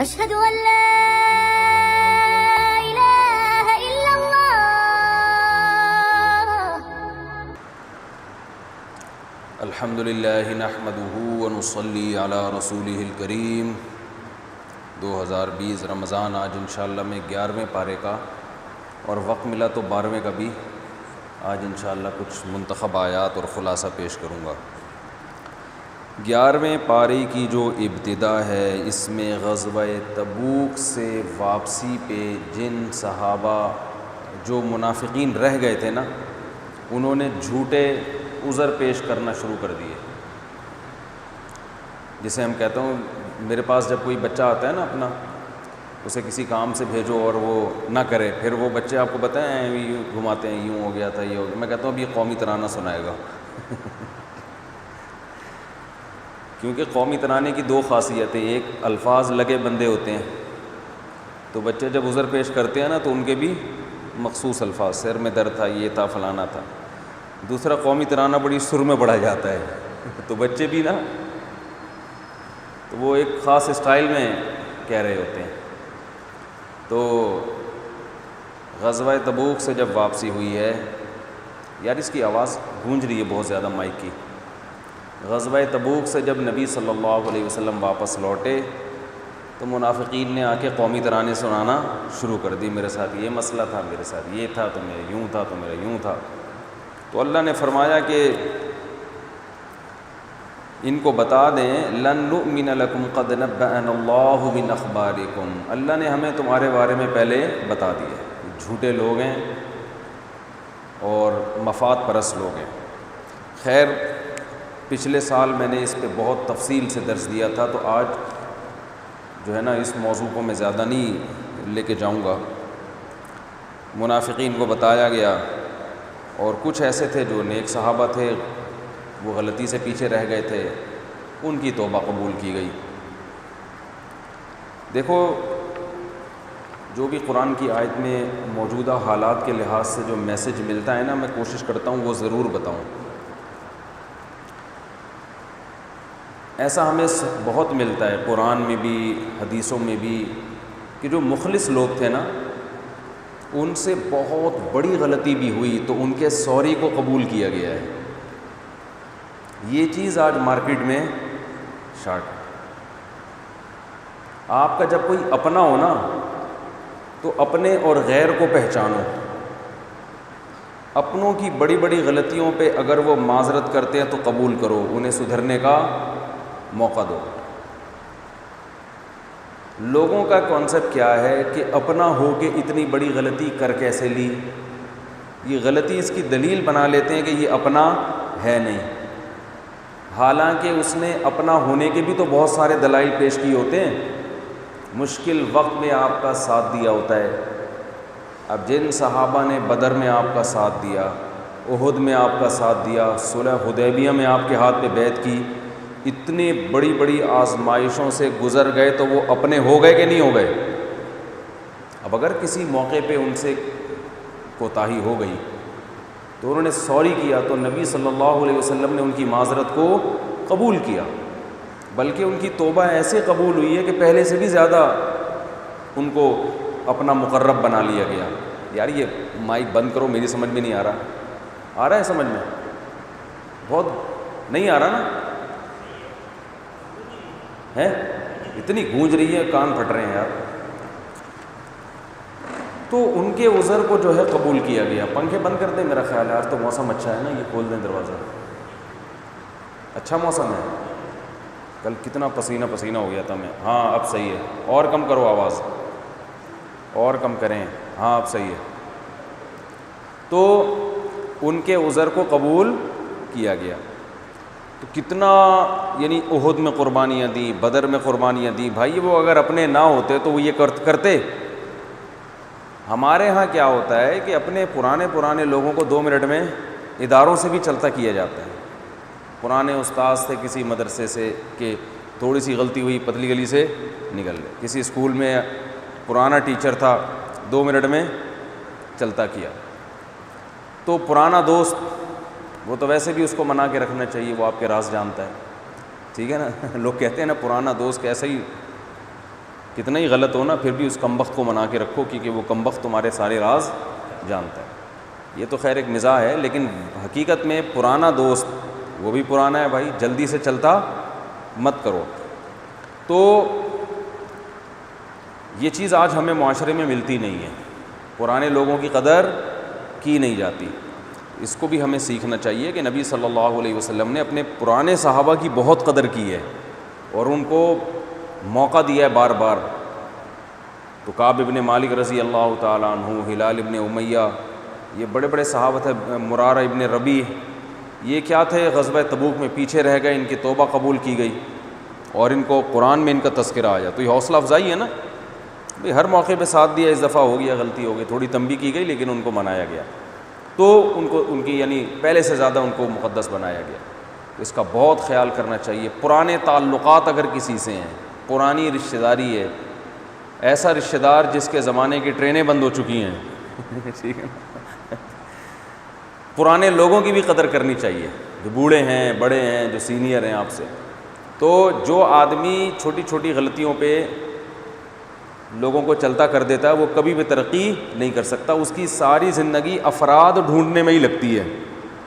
أشهد أن لا إله إلا الله. الحمد للہ نحمده ونصلی علی رسولہ الکریم. 2020 رمضان آج انشاءاللہ میں 11ویں پارے کا، اور وقت ملا تو 12ویں کا بھی آج انشاءاللہ کچھ منتخب آیات اور خلاصہ پیش کروں گا. 11ویں پارے کی جو ابتدا ہے اس میں غزوہ تبوک سے واپسی پہ جن صحابہ جو منافقین رہ گئے تھے نا، انہوں نے جھوٹے عذر پیش کرنا شروع کر دیے. جسے ہم کہتا ہوں، میرے پاس جب کوئی بچہ آتا ہے نا اپنا، اسے کسی کام سے بھیجو اور وہ نہ کرے، پھر وہ بچے آپ کو بتائیں یوں گھماتے ہیں، یوں ہو گیا تھا، یہ ہو گیا. میں کہتا ہوں اب یہ قومی ترانہ سنائے گا. کیونکہ قومی ترانے کی دو خاصیتیں، ایک الفاظ لگے بندے ہوتے ہیں، تو بچے جب عذر پیش کرتے ہیں نا تو ان کے بھی مخصوص الفاظ، سر میں درد تھا، یہ تھا، فلانا تھا. دوسرا قومی ترانہ بڑی سر میں پڑھا جاتا ہے تو بچے بھی نا، تو وہ ایک خاص اسٹائل میں کہہ رہے ہوتے ہیں. تو غزوہ تبوک سے جب واپسی ہوئی ہے، یار اس کی آواز گونج رہی ہے بہت زیادہ مائک کی. غزوہ تبوک سے جب نبی صلی اللہ علیہ وسلم واپس لوٹے تو منافقین نے آ کے قومی ترانے سنانا شروع کر دی. میرے ساتھ یہ مسئلہ تھا، میرے ساتھ یہ تھا، تو میرا یوں تھا، تو میرا یوں تھا. تو اللہ نے فرمایا کہ ان کو بتا دیں، لن نؤمن لکم قد نبأنا اللہ من اخبارکم، اللہ نے ہمیں تمہارے بارے میں پہلے بتا دیا. جھوٹے لوگ ہیں اور مفاد پرست لوگ ہیں. خیر، پچھلے سال میں نے اس پہ بہت تفصیل سے درس دیا تھا، تو آج جو ہے نا اس موضوع کو میں زیادہ نہیں لے کے جاؤں گا. منافقین کو بتایا گیا، اور کچھ ایسے تھے جو نیک صحابہ تھے، وہ غلطی سے پیچھے رہ گئے تھے، ان کی توبہ قبول کی گئی. دیکھو، جو بھی قرآن کی آیت میں موجودہ حالات کے لحاظ سے جو میسج ملتا ہے نا، میں کوشش کرتا ہوں وہ ضرور بتاؤں. ایسا ہمیں بہت ملتا ہے قرآن میں بھی، حدیثوں میں بھی، کہ جو مخلص لوگ تھے نا، ان سے بہت بڑی غلطی بھی ہوئی تو ان کے سوری کو قبول کیا گیا ہے. یہ چیز آج مارکیٹ میں شارٹ ہے. آپ کا جب کوئی اپنا ہو نا، تو اپنے اور غیر کو پہچانو. اپنوں کی بڑی بڑی غلطیوں پہ اگر وہ معذرت کرتے ہیں تو قبول کرو، انہیں سدھرنے کا موقع دو. لوگوں کا کانسیپٹ کیا ہے کہ اپنا ہو کے اتنی بڑی غلطی کر کیسے لی، یہ غلطی اس کی دلیل بنا لیتے ہیں کہ یہ اپنا ہے نہیں، حالانکہ اس نے اپنا ہونے کے بھی تو بہت سارے دلائل پیش کیے ہوتے ہیں. مشکل وقت میں آپ کا ساتھ دیا ہوتا ہے. اب جن صحابہ نے بدر میں آپ کا ساتھ دیا، احد میں آپ کا ساتھ دیا، صلح حدیبیہ میں آپ کے ہاتھ پہ بیعت کی، اتنی بڑی بڑی آزمائشوں سے گزر گئے تو وہ اپنے ہو گئے کہ نہیں ہو گئے؟ اب اگر کسی موقع پہ ان سے کوتاہی ہو گئی تو انہوں نے سوری کیا، تو نبی صلی اللہ علیہ وسلم نے ان کی معذرت کو قبول کیا، بلکہ ان کی توبہ ایسے قبول ہوئی ہے کہ پہلے سے بھی زیادہ ان کو اپنا مقرب بنا لیا گیا. یار یہ مائک بند کرو، میری سمجھ میں نہیں آ رہا. آ رہا ہے سمجھ میں؟ بہت نہیں آ رہا نا ہے؟ اتنی گونج رہی ہے، کان پھٹ رہے ہیں یار. تو ان کے عذر کو جو ہے قبول کیا گیا. پنکھے بند کر دیں، میرا خیال ہے آج تو موسم اچھا ہے نا، یہ کھول دیں دروازہ. اچھا موسم ہے. کل کتنا پسینہ پسینہ ہو گیا تھا میں. ہاں اب صحیح ہے. اور کم کرو آواز، اور کم کریں. ہاں اب صحیح ہے. تو ان کے عذر کو قبول کیا گیا. تو کتنا یعنی احد میں قربانیاں دیں، بدر میں قربانیاں دیں. بھائی وہ اگر اپنے نہ ہوتے تو وہ یہ کرتے. ہمارے ہاں کیا ہوتا ہے کہ اپنے پرانے لوگوں کو 2 منٹ میں اداروں سے بھی چلتا کیا جاتا ہے. پرانے استاذ تھے کسی مدرسے سے کہ تھوڑی سی غلطی ہوئی پتلی گلی سے نکل گئے. کسی اسکول میں پرانا ٹیچر تھا، 2 منٹ میں چلتا کیا. تو پرانا دوست وہ تو ویسے بھی اس کو منا کے رکھنا چاہیے، وہ آپ کے راز جانتا ہے. ٹھیک ہے نا. لوگ کہتے ہیں نا پرانا دوست کیسا ہی کتنا ہی غلط ہو نا پھر بھی اس کمبخت کو منا کے رکھو کیونکہ وہ کمبخت تمہارے سارے راز جانتا ہے. یہ تو خیر ایک مزاح ہے, لیکن حقیقت میں پرانا دوست وہ بھی پرانا ہے بھائی, جلدی سے چلتا مت کرو. تو یہ چیز آج ہمیں معاشرے میں ملتی نہیں ہے, پرانے لوگوں کی قدر کی نہیں جاتی. اس کو بھی ہمیں سیکھنا چاہیے کہ نبی صلی اللہ علیہ وسلم نے اپنے پرانے صحابہ کی بہت قدر کی ہے اور ان کو موقع دیا ہے بار بار. تو کعب ابن مالک رضی اللہ تعالیٰ عنہ, ہلال ابن امیہ, یہ بڑے بڑے صحابہ تھے. مرارہ ابن ربیع, یہ کیا تھے, غزوہ تبوک میں پیچھے رہ گئے, ان کی توبہ قبول کی گئی اور ان کو قرآن میں ان کا تذکرہ آیا. تو یہ حوصلہ افزائی ہے نا بھئی, ہر موقع پہ ساتھ دیا, اس دفعہ ہو گیا, غلطی ہو گئی, تھوڑی تنبیہ کی گئی لیکن ان کو منایا گیا. تو ان کی یعنی پہلے سے زیادہ ان کو مقدس بنایا گیا. اس کا بہت خیال کرنا چاہیے. پرانے تعلقات اگر کسی سے ہیں, پرانی رشتہ داری ہے, ایسا رشتہ دار جس کے زمانے کی ٹرینیں بند ہو چکی ہیں, ٹھیک ہے, پرانے لوگوں کی بھی قدر کرنی چاہیے, جو بوڑھے ہیں, بڑے ہیں, جو سینئر ہیں آپ سے. تو جو آدمی چھوٹی چھوٹی غلطیوں پہ لوگوں کو چلتا کر دیتا ہے وہ کبھی بھی ترقی نہیں کر سکتا. اس کی ساری زندگی افراد ڈھونڈنے میں ہی لگتی ہے,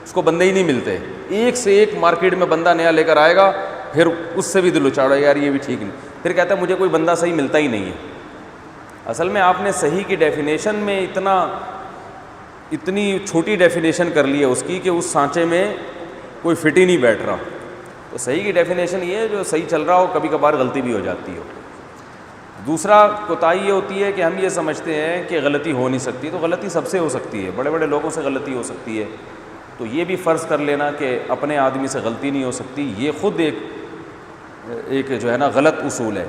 اس کو بندے ہی نہیں ملتے. ایک سے ایک مارکیٹ میں بندہ نیا لے کر آئے گا, پھر اس سے بھی دل اچاڑا, یار یہ بھی ٹھیک نہیں, پھر کہتا ہے مجھے کوئی بندہ صحیح ملتا ہی نہیں ہے. اصل میں آپ نے صحیح کی ڈیفینیشن میں اتنی چھوٹی ڈیفینیشن کر لی ہے اس کی کہ اس سانچے میں کوئی فٹ ہی نہیں بیٹھ رہا. تو صحیح کی ڈیفینیشن یہ ہے جو صحیح چل رہا ہو, کبھی کبھار غلطی بھی ہو جاتی ہو. دوسرا کوتاہی یہ ہوتی ہے کہ ہم یہ سمجھتے ہیں کہ غلطی ہو نہیں سکتی. تو غلطی سب سے ہو سکتی ہے, بڑے بڑے لوگوں سے غلطی ہو سکتی ہے. تو یہ بھی فرض کر لینا کہ اپنے آدمی سے غلطی نہیں ہو سکتی, یہ خود ایک جو ہے نا غلط اصول ہے.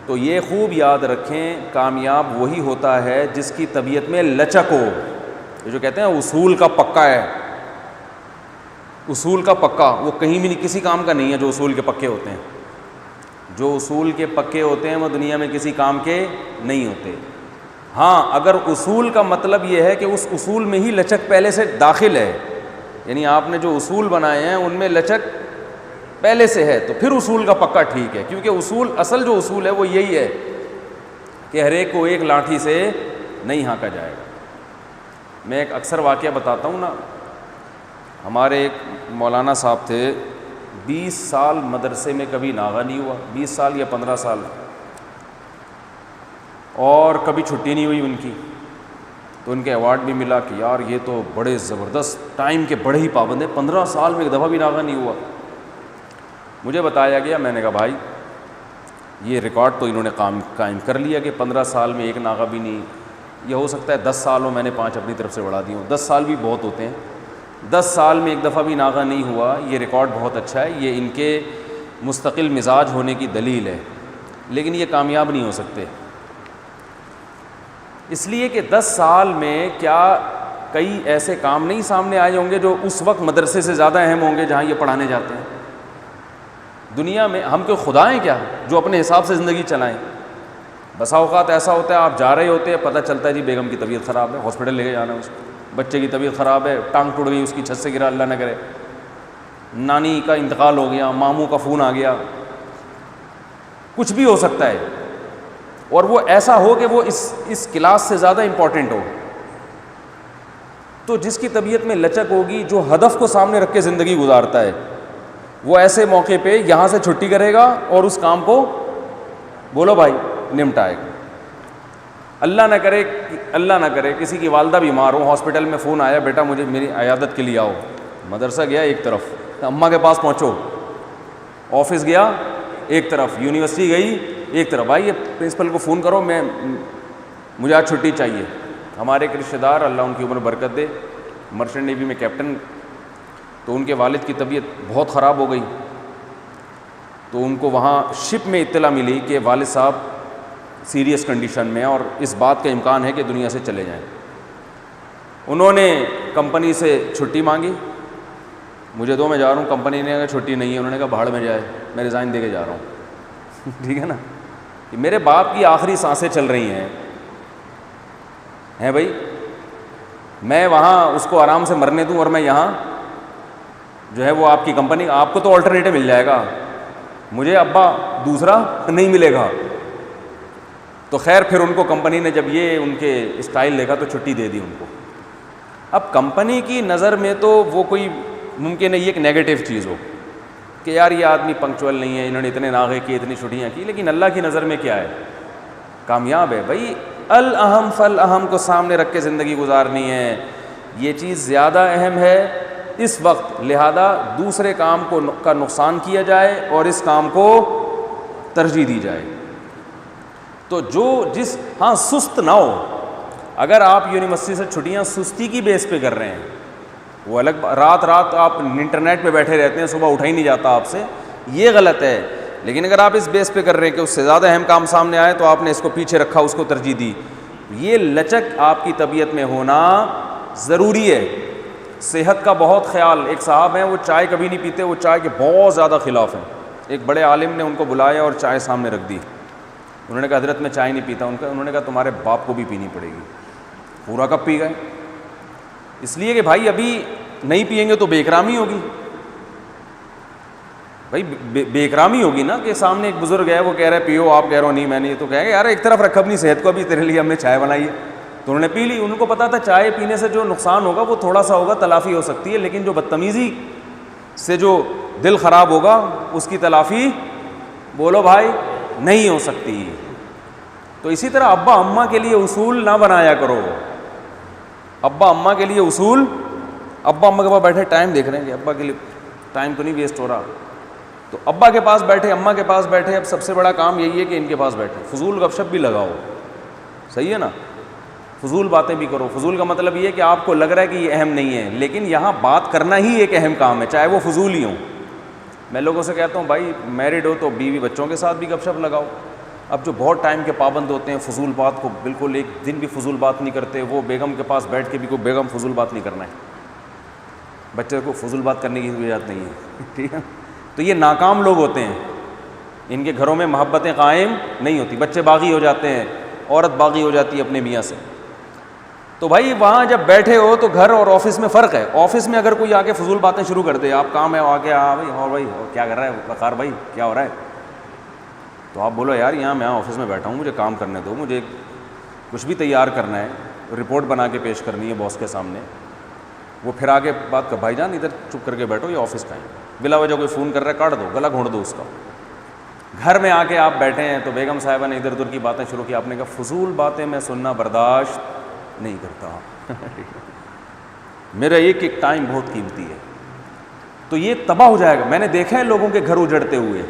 تو یہ خوب یاد رکھیں, کامیاب وہی ہوتا ہے جس کی طبیعت میں لچک ہو. یہ جو کہتے ہیں اصول کا پکا ہے, اصول کا پکا, وہ کہیں بھی نہیں, کسی کام کا نہیں ہے جو اصول کے پکے ہوتے ہیں. جو اصول کے پکے ہوتے ہیں وہ دنیا میں کسی کام کے نہیں ہوتے. ہاں اگر اصول کا مطلب یہ ہے کہ اس اصول میں ہی لچک پہلے سے داخل ہے, یعنی آپ نے جو اصول بنائے ہیں ان میں لچک پہلے سے ہے, تو پھر اصول کا پکا ٹھیک ہے. کیونکہ اصول, اصل جو اصول ہے وہ یہی ہے کہ ہر ایک کو ایک لاٹھی سے نہیں ہانکا جائے گا. میں ایک اکثر واقعہ بتاتا ہوں نا. ہمارے ایک مولانا صاحب تھے, 20 سال مدرسے میں کبھی ناغہ نہیں ہوا, 20 سال یا 15 سال, اور کبھی چھٹی نہیں ہوئی ان کی. تو ان کے ایوارڈ بھی ملا کہ یار یہ تو بڑے زبردست ٹائم کے بڑے ہی پابند ہیں, 15 سال میں ایک دفعہ بھی ناغہ نہیں ہوا. مجھے بتایا گیا, میں نے کہا بھائی یہ ریکارڈ تو انہوں نے قائم کر لیا کہ 15 سال میں ایک ناغہ بھی نہیں. یہ ہو سکتا ہے 10 سال ہو, میں نے 5 اپنی طرف سے بڑھا دی ہوں, 10 سال بھی بہت ہوتے ہیں. 10 سال میں ایک دفعہ بھی ناغہ نہیں ہوا, یہ ریکارڈ بہت اچھا ہے, یہ ان کے مستقل مزاج ہونے کی دلیل ہے. لیکن یہ کامیاب نہیں ہو سکتے, اس لیے کہ 10 سال میں کیا کئی ایسے کام نہیں سامنے آئے ہوں گے جو اس وقت مدرسے سے زیادہ اہم ہوں گے جہاں یہ پڑھانے جاتے ہیں. دنیا میں ہم کوئی خدا ہیں کیا جو اپنے حساب سے زندگی چلائیں؟ بسا اوقات ایسا ہوتا ہے آپ جا رہے ہوتے ہیں, پتہ چلتا ہے جی بیگم کی طبیعت خراب ہے, ہاسپٹل لے کے جانا ہے اس کو, بچے کی طبیعت خراب ہے, ٹانگ ٹوٹ گئی اس کی, چھت سے گرا, اللہ نہ کرے, نانی کا انتقال ہو گیا, ماموں کا فون آ گیا, کچھ بھی ہو سکتا ہے. اور وہ ایسا ہو کہ وہ اس کلاس سے زیادہ امپورٹنٹ ہو. تو جس کی طبیعت میں لچک ہوگی, جو ہدف کو سامنے رکھ کے زندگی گزارتا ہے, وہ ایسے موقع پہ یہاں سے چھٹی کرے گا اور اس کام کو بولو بھائی نمٹائے گا. اللہ نہ کرے کسی کی والدہ بیمار ہو, ہاسپٹل میں فون آیا, بیٹا مجھے میری عیادت کے لیے آؤ. مدرسہ گیا ایک طرف, اماں کے پاس پہنچو, آفس گیا ایک طرف, یونیورسٹی گئی ایک طرف, بھائی یہ پرنسپل کو فون کرو, مجھے آج چھٹی چاہیے. ہمارے ایک رشتہ دار, اللہ ان کی عمر برکت دے, مرچنٹ نیوی میں کیپٹن, تو ان کے والد کی طبیعت بہت خراب ہو گئی. تو ان کو وہاں شپ میں اطلاع ملی کہ والد صاحب سیریس کنڈیشن میں اور اس بات کا امکان ہے کہ دنیا سے چلے جائیں. انہوں نے کمپنی سے چھٹی مانگی, مجھے دو, میں جا رہا ہوں. کمپنی نے کہا چھٹی نہیں ہے. انہوں نے کہا بھاڑ میں جائے, میں ریزائن دے کے جا رہا ہوں. ٹھیک ہے نا, میرے باپ کی آخری سانسیں چل رہی ہیں بھائی, میں وہاں اس کو آرام سے مرنے دوں اور میں یہاں جو ہے وہ آپ کی کمپنی, آپ کو تو آلٹرنیٹو مل جائے گا, مجھے ابا دوسرا نہیں ملے گا. تو خیر پھر ان کو کمپنی نے جب یہ ان کے اسٹائل دیکھا تو چھٹی دے دی ان کو. اب کمپنی کی نظر میں تو وہ کوئی ممکن ہے یہ ایک نیگیٹو چیز ہو کہ یار یہ آدمی پنکچوئل نہیں ہے, انہوں نے اتنے ناغے کیے, اتنی چھٹیاں کی, لیکن اللہ کی نظر میں کیا ہے, کامیاب ہے بھائی. الاہم فالاہم کو سامنے رکھ کے زندگی گزارنی ہے, یہ چیز زیادہ اہم ہے اس وقت, لہذا دوسرے کام کا نقصان کیا جائے اور اس کام کو ترجیح دی جائے. تو ہاں سست نہ ہو. اگر آپ یونیورسٹی سے چھٹیاں سستی کی بیس پہ کر رہے ہیں وہ الگ, رات آپ انٹرنیٹ پہ بیٹھے رہتے ہیں, صبح اٹھا ہی نہیں جاتا آپ سے, یہ غلط ہے. لیکن اگر آپ اس بیس پہ کر رہے ہیں کہ اس سے زیادہ اہم کام سامنے آئے تو آپ نے اس کو پیچھے رکھا, اس کو ترجیح دی, یہ لچک آپ کی طبیعت میں ہونا ضروری ہے. صحت کا بہت خیال. ایک صاحب ہیں وہ چائے کبھی نہیں پیتے, وہ چائے کے بہت زیادہ خلاف ہیں. ایک بڑے عالم نے ان کو بلایا اور چائے سامنے رکھ دی. انہوں نے کہا حضرت میں چائے نہیں پیتا. انہوں نے کہا تمہارے باپ کو بھی پینی پڑے گی. پورا کپ پی گئے. اس لیے کہ بھائی ابھی نہیں پئیں گے تو بے اکرامی ہوگی. بھائی بے اکرامی ہوگی نا کہ سامنے ایک بزرگ ہے وہ کہہ رہے پیو, آپ کہہ رہے ہو نہیں میں نہیں, تو کہہ گے یار ایک طرف رکھ اپنی صحت کو, ابھی تیرے لیے ہم نے چائے بنائی ہے. تو انہوں نے پی لی. ان کو پتا تھا چائے پینے سے جو نقصان ہوگا وہ تھوڑا سا ہوگا, تلافی ہو سکتی ہے, لیکن جو بدتمیزی سے جو دل خراب ہوگا اس کی تلافی بولو بھائی نہیں ہو سکتی. تو اسی طرح ابا اماں کے لیے اصول نہ بنایا کرو. ابا اماں کے لیے اصول, ابا اماں کے پاس بیٹھے ٹائم دیکھ رہے ہیں کہ ابا کے لیے ٹائم تو نہیں ویسٹ ہو رہا, تو ابا کے پاس بیٹھے, اماں کے پاس بیٹھے. اب سب سے بڑا کام یہی ہے کہ ان کے پاس بیٹھے, فضول گپ شپ بھی لگاؤ, صحیح ہے نا, فضول باتیں بھی کرو. فضول کا مطلب یہ ہے کہ آپ کو لگ رہا ہے کہ یہ اہم نہیں ہے, لیکن یہاں بات کرنا ہی ایک اہم کام ہے, چاہے وہ فضول ہی ہوں. میں لوگوں سے کہتا ہوں بھائی میرڈ ہو تو بیوی بچوں کے ساتھ بھی گپ شپ لگاؤ. اب جو بہت ٹائم کے پابند ہوتے ہیں, فضول بات کو بالکل ایک دن بھی فضول بات نہیں کرتے, وہ بیگم کے پاس بیٹھ کے بھی کوئی بیگم فضول بات نہیں کرنا ہے. بچے کو فضول بات کرنے کی ضرورت نہیں ہے, ٹھیک ہے. تو یہ ناکام لوگ ہوتے ہیں, ان کے گھروں میں محبتیں قائم نہیں ہوتی. بچے باغی ہو جاتے ہیں, عورت باغی ہو جاتی ہے اپنے میاں سے. تو بھائی وہاں جب بیٹھے ہو تو گھر اور آفس میں فرق ہے. آفس میں اگر کوئی آ کے فضول باتیں شروع کر دے, آپ کام ہے آ کے ہاں بھائی, اور بھائی کیا کر رہا ہے وقار بھائی, کیا ہو رہا ہے, تو آپ بولو یار یہاں میں آفس میں بیٹھا ہوں, مجھے کام کرنے دو, مجھے کچھ بھی تیار کرنا ہے, رپورٹ بنا کے پیش کرنی ہے باس کے سامنے. وہ پھر آگے بات کر, بھائی جان ادھر چپ کر کے بیٹھو, یہ آفس کا ہے, بلا وجہ کوئی فون کر رہا ہے کاٹ دو, گلا گھونٹ دو اس کا. گھر میں آ کے آپ بیٹھے ہیں تو بیگم صاحبہ نے ادھر ادھر کی باتیں شروع کی, آپ نے کہا فضول باتیں میں سننا برداشت نہیں کرتا. میرا ایک ٹائم بہت قیمتی ہے. تو یہ تباہ ہو جائے گا. میں نے دیکھا ہے لوگوں کے گھر اجڑتے ہوئے,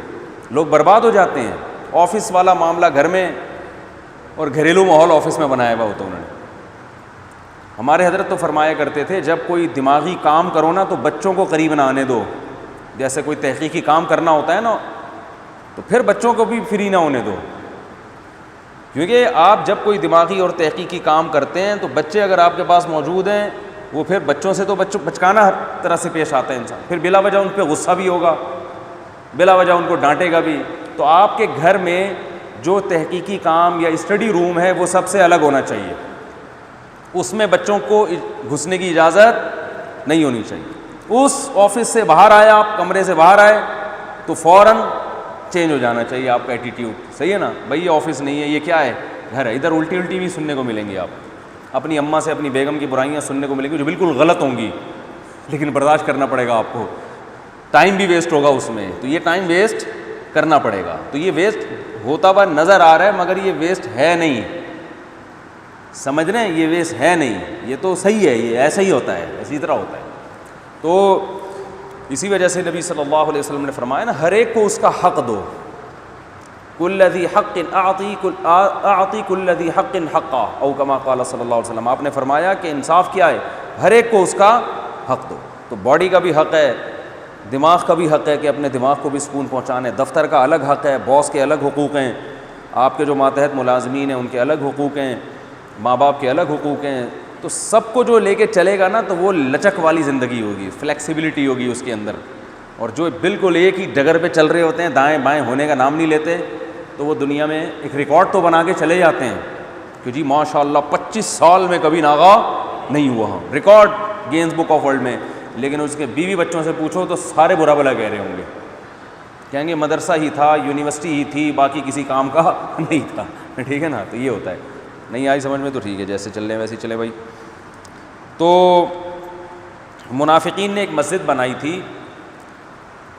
لوگ برباد ہو جاتے ہیں. آفس والا معاملہ گھر میں اور گھریلو ماحول آفس میں بنایا ہوا ہوتا انہوں نے. ہمارے حضرت تو فرمایا کرتے تھے جب کوئی دماغی کام کرو نا تو بچوں کو قریب نہ آنے دو. جیسے کوئی تحقیقی کام کرنا ہوتا ہے نا تو پھر بچوں کو بھی فری نہ ہونے دو, کیونکہ آپ جب کوئی دماغی اور تحقیقی کام کرتے ہیں تو بچے اگر آپ کے پاس موجود ہیں, وہ پھر بچوں سے تو بچکانا ہر طرح سے پیش آتا ہے انسان, پھر بلا وجہ ان پہ غصہ بھی ہوگا, بلا وجہ ان کو ڈانٹے گا بھی. تو آپ کے گھر میں جو تحقیقی کام یا اسٹڈی روم ہے وہ سب سے الگ ہونا چاہیے, اس میں بچوں کو گھسنے کی اجازت نہیں ہونی چاہیے. اس آفس سے باہر آئے, آپ کمرے سے باہر آئے تو فوراً چینج ہو جانا چاہیے آپ کا ایٹیٹیوڈ, صحیح ہے نا. بھائی یہ آفس نہیں ہے, یہ کیا ہے, گھر ہے. ادھر الٹی الٹی بھی سننے کو ملیں گی, آپ اپنی اماں سے اپنی بیگم کی برائیاں سننے کو ملیں گی جو بالکل غلط ہوں گی, لیکن برداشت کرنا پڑے گا آپ کو. ٹائم بھی ویسٹ ہوگا اس میں, تو یہ ٹائم ویسٹ کرنا پڑے گا. تو یہ ویسٹ ہوتا ہوا نظر آ رہا ہے مگر یہ ویسٹ ہے نہیں, سمجھ رہے ہیں, یہ ویسٹ ہے نہیں, یہ تو صحیح ہے, یہ ایسا ہی ہوتا ہے, اسی طرح ہوتا ہے. تو اسی وجہ سے نبی صلی اللہ علیہ وسلم نے فرمایا نا, ہر ایک کو اس کا حق دو. کل ذی حق اعطی کل ذی حق حقہ او کما قال صلی اللہ علیہ وسلم. آپ نے فرمایا کہ انصاف کیا ہے, ہر ایک کو اس کا حق دو. تو باڈی کا بھی حق ہے, دماغ کا بھی حق ہے کہ اپنے دماغ کو بھی سکون پہنچانے, دفتر کا الگ حق ہے, باس کے الگ حقوق ہیں, آپ کے جو ماتحت ملازمین ہیں ان کے الگ حقوق ہیں, ماں باپ کے الگ حقوق ہیں. تو سب کو جو لے کے چلے گا نا تو وہ لچک والی زندگی ہوگی, فلیکسیبلٹی ہوگی اس کے اندر. اور جو بالکل ایک ہی ڈگر پہ چل رہے ہوتے ہیں, دائیں بائیں ہونے کا نام نہیں لیتے, تو وہ دنیا میں ایک ریکارڈ تو بنا کے چلے جاتے ہیں کہ جی ماشاء اللہ 25 سال میں کبھی ناغا نہیں ہوا, record gains book of world میں. لیکن اس کے بیوی بچوں سے پوچھو تو سارے برا بلا کہہ رہے ہوں گے, کہیں گے مدرسہ ہی تھا، یونیورسٹی ہی تھی، باقی کسی کام کا نہیں تھا، ٹھیک ہے نا. تو یہ ہوتا ہے. نہیں آئی سمجھ میں تو ٹھیک ہے، جیسے چل رہے ہیں ویسے ہی چلے بھائی. تو منافقین نے ایک مسجد بنائی تھی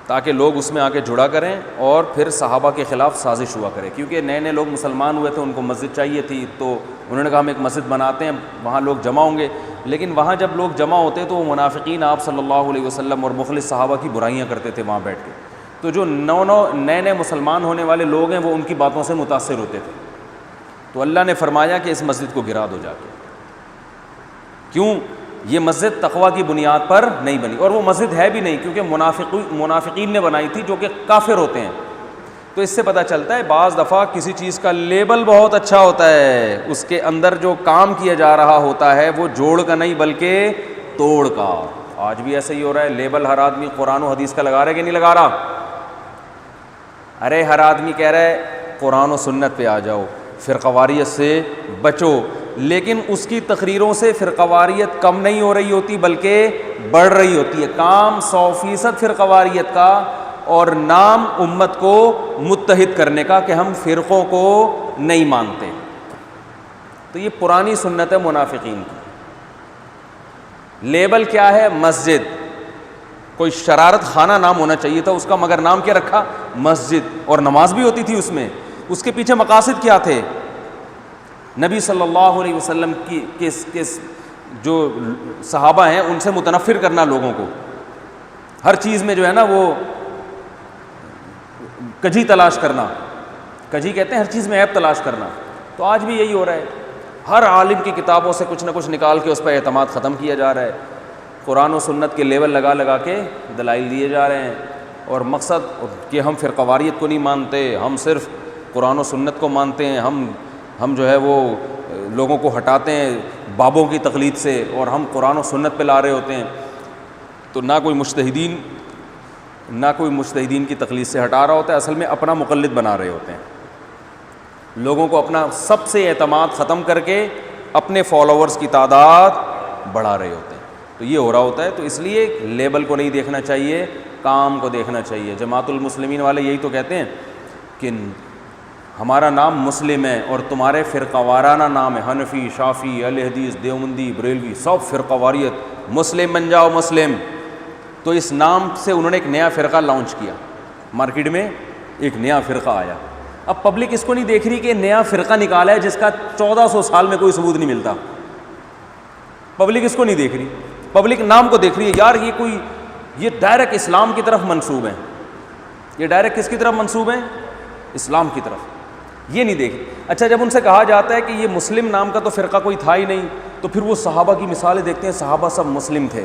تاکہ لوگ اس میں آ کے جڑا کریں اور پھر صحابہ کے خلاف سازش ہوا کرے، کیونکہ نئے نئے لوگ مسلمان ہوئے تھے، ان کو مسجد چاہیے تھی. تو انہوں نے کہا ہم ایک مسجد بناتے ہیں، وہاں لوگ جمع ہوں گے. لیکن وہاں جب لوگ جمع ہوتے تو وہ منافقین آپ صلی اللہ علیہ وسلم اور مخلص صحابہ کی برائیاں کرتے تھے وہاں بیٹھ کے. تو جو نئے نئے مسلمان ہونے والے لوگ ہیں وہ ان کی باتوں سے متاثر ہوتے تھے. تو اللہ نے فرمایا کہ اس مسجد کو گرا دو جا کے. کیوں؟ یہ مسجد تقویٰ کی بنیاد پر نہیں بنی، اور وہ مسجد ہے بھی نہیں، کیونکہ منافقین نے بنائی تھی جو کہ کافر ہوتے ہیں. تو اس سے پتہ چلتا ہے بعض دفعہ کسی چیز کا لیبل بہت اچھا ہوتا ہے، اس کے اندر جو کام کیا جا رہا ہوتا ہے وہ جوڑ کا نہیں بلکہ توڑ کا. آج بھی ایسا ہی ہو رہا ہے، لیبل ہر آدمی قرآن و حدیث کا لگا رہا ہے کہ نہیں لگا رہا؟ ارے ہر آدمی کہہ رہا ہے قرآن و سنت پہ آ جاؤ، فرقواریت سے بچو، لیکن اس کی تقریروں سے فرقواریت کم نہیں ہو رہی ہوتی بلکہ بڑھ رہی ہوتی ہے. کام 100% فرقواریت کا اور نام امت کو متحد کرنے کا کہ ہم فرقوں کو نہیں مانتے. تو یہ پرانی سنت ہے منافقین کی. لیبل کیا ہے؟ مسجد. کوئی شرارت خانہ نام ہونا چاہیے تھا اس کا، مگر نام کیا رکھا؟ مسجد. اور نماز بھی ہوتی تھی اس میں. اس کے پیچھے مقاصد کیا تھے؟ نبی صلی اللہ علیہ وسلم کی جو صحابہ ہیں ان سے متنفر کرنا لوگوں کو. ہر چیز میں جو ہے نا وہ کجی تلاش کرنا، کجی کہتے ہیں ہر چیز میں عیب تلاش کرنا. تو آج بھی یہی ہو رہا ہے، ہر عالم کی کتابوں سے کچھ نہ کچھ نکال کے اس پہ اعتماد ختم کیا جا رہا ہے. قرآن و سنت کے لیول لگا لگا کے دلائل دیے جا رہے ہیں، اور مقصد کہ ہم فرقواریت کو نہیں مانتے، ہم صرف قرآن و سنت کو مانتے ہیں. ہم جو ہے وہ لوگوں کو ہٹاتے ہیں بابوں کی تقلید سے، اور ہم قرآن و سنت پہ لا رہے ہوتے ہیں. تو نہ کوئی مجتہدین کی تقلید سے ہٹا رہا ہوتا ہے، اصل میں اپنا مقلد بنا رہے ہوتے ہیں. لوگوں کو اپنا سب سے اعتماد ختم کر کے اپنے فالوورز کی تعداد بڑھا رہے ہوتے ہیں. تو یہ ہو رہا ہوتا ہے. تو اس لیے لیبل کو نہیں دیکھنا چاہیے، کام کو دیکھنا چاہیے. جماعت المسلمین والے یہی تو کہتے ہیں کہ ہمارا نام مسلم ہے اور تمہارے فرقہ وارانہ نام ہے، حنفی، شافعی، اہل حدیث، دیوبندی، بریلوی، سب فرقہ واریت، مسلم بن جاؤ مسلم. تو اس نام سے انہوں نے ایک نیا فرقہ لانچ کیا، مارکیٹ میں ایک نیا فرقہ آیا. اب پبلک اس کو نہیں دیکھ رہی کہ نیا فرقہ نکالا ہے جس کا 1400 سال میں کوئی ثبوت نہیں ملتا. پبلک اس کو نہیں دیکھ رہی، پبلک نام کو دیکھ رہی ہے. یار یہ ڈائریکٹ اسلام کی طرف منسوب ہیں. یہ ڈائریکٹ کس کی طرف منسوب ہیں؟ اسلام کی طرف. یہ نہیں دیکھ. اچھا جب ان سے کہا جاتا ہے کہ یہ مسلم نام کا تو فرقہ کوئی تھا ہی نہیں، تو پھر وہ صحابہ کی مثالیں دیکھتے ہیں. صحابہ سب مسلم تھے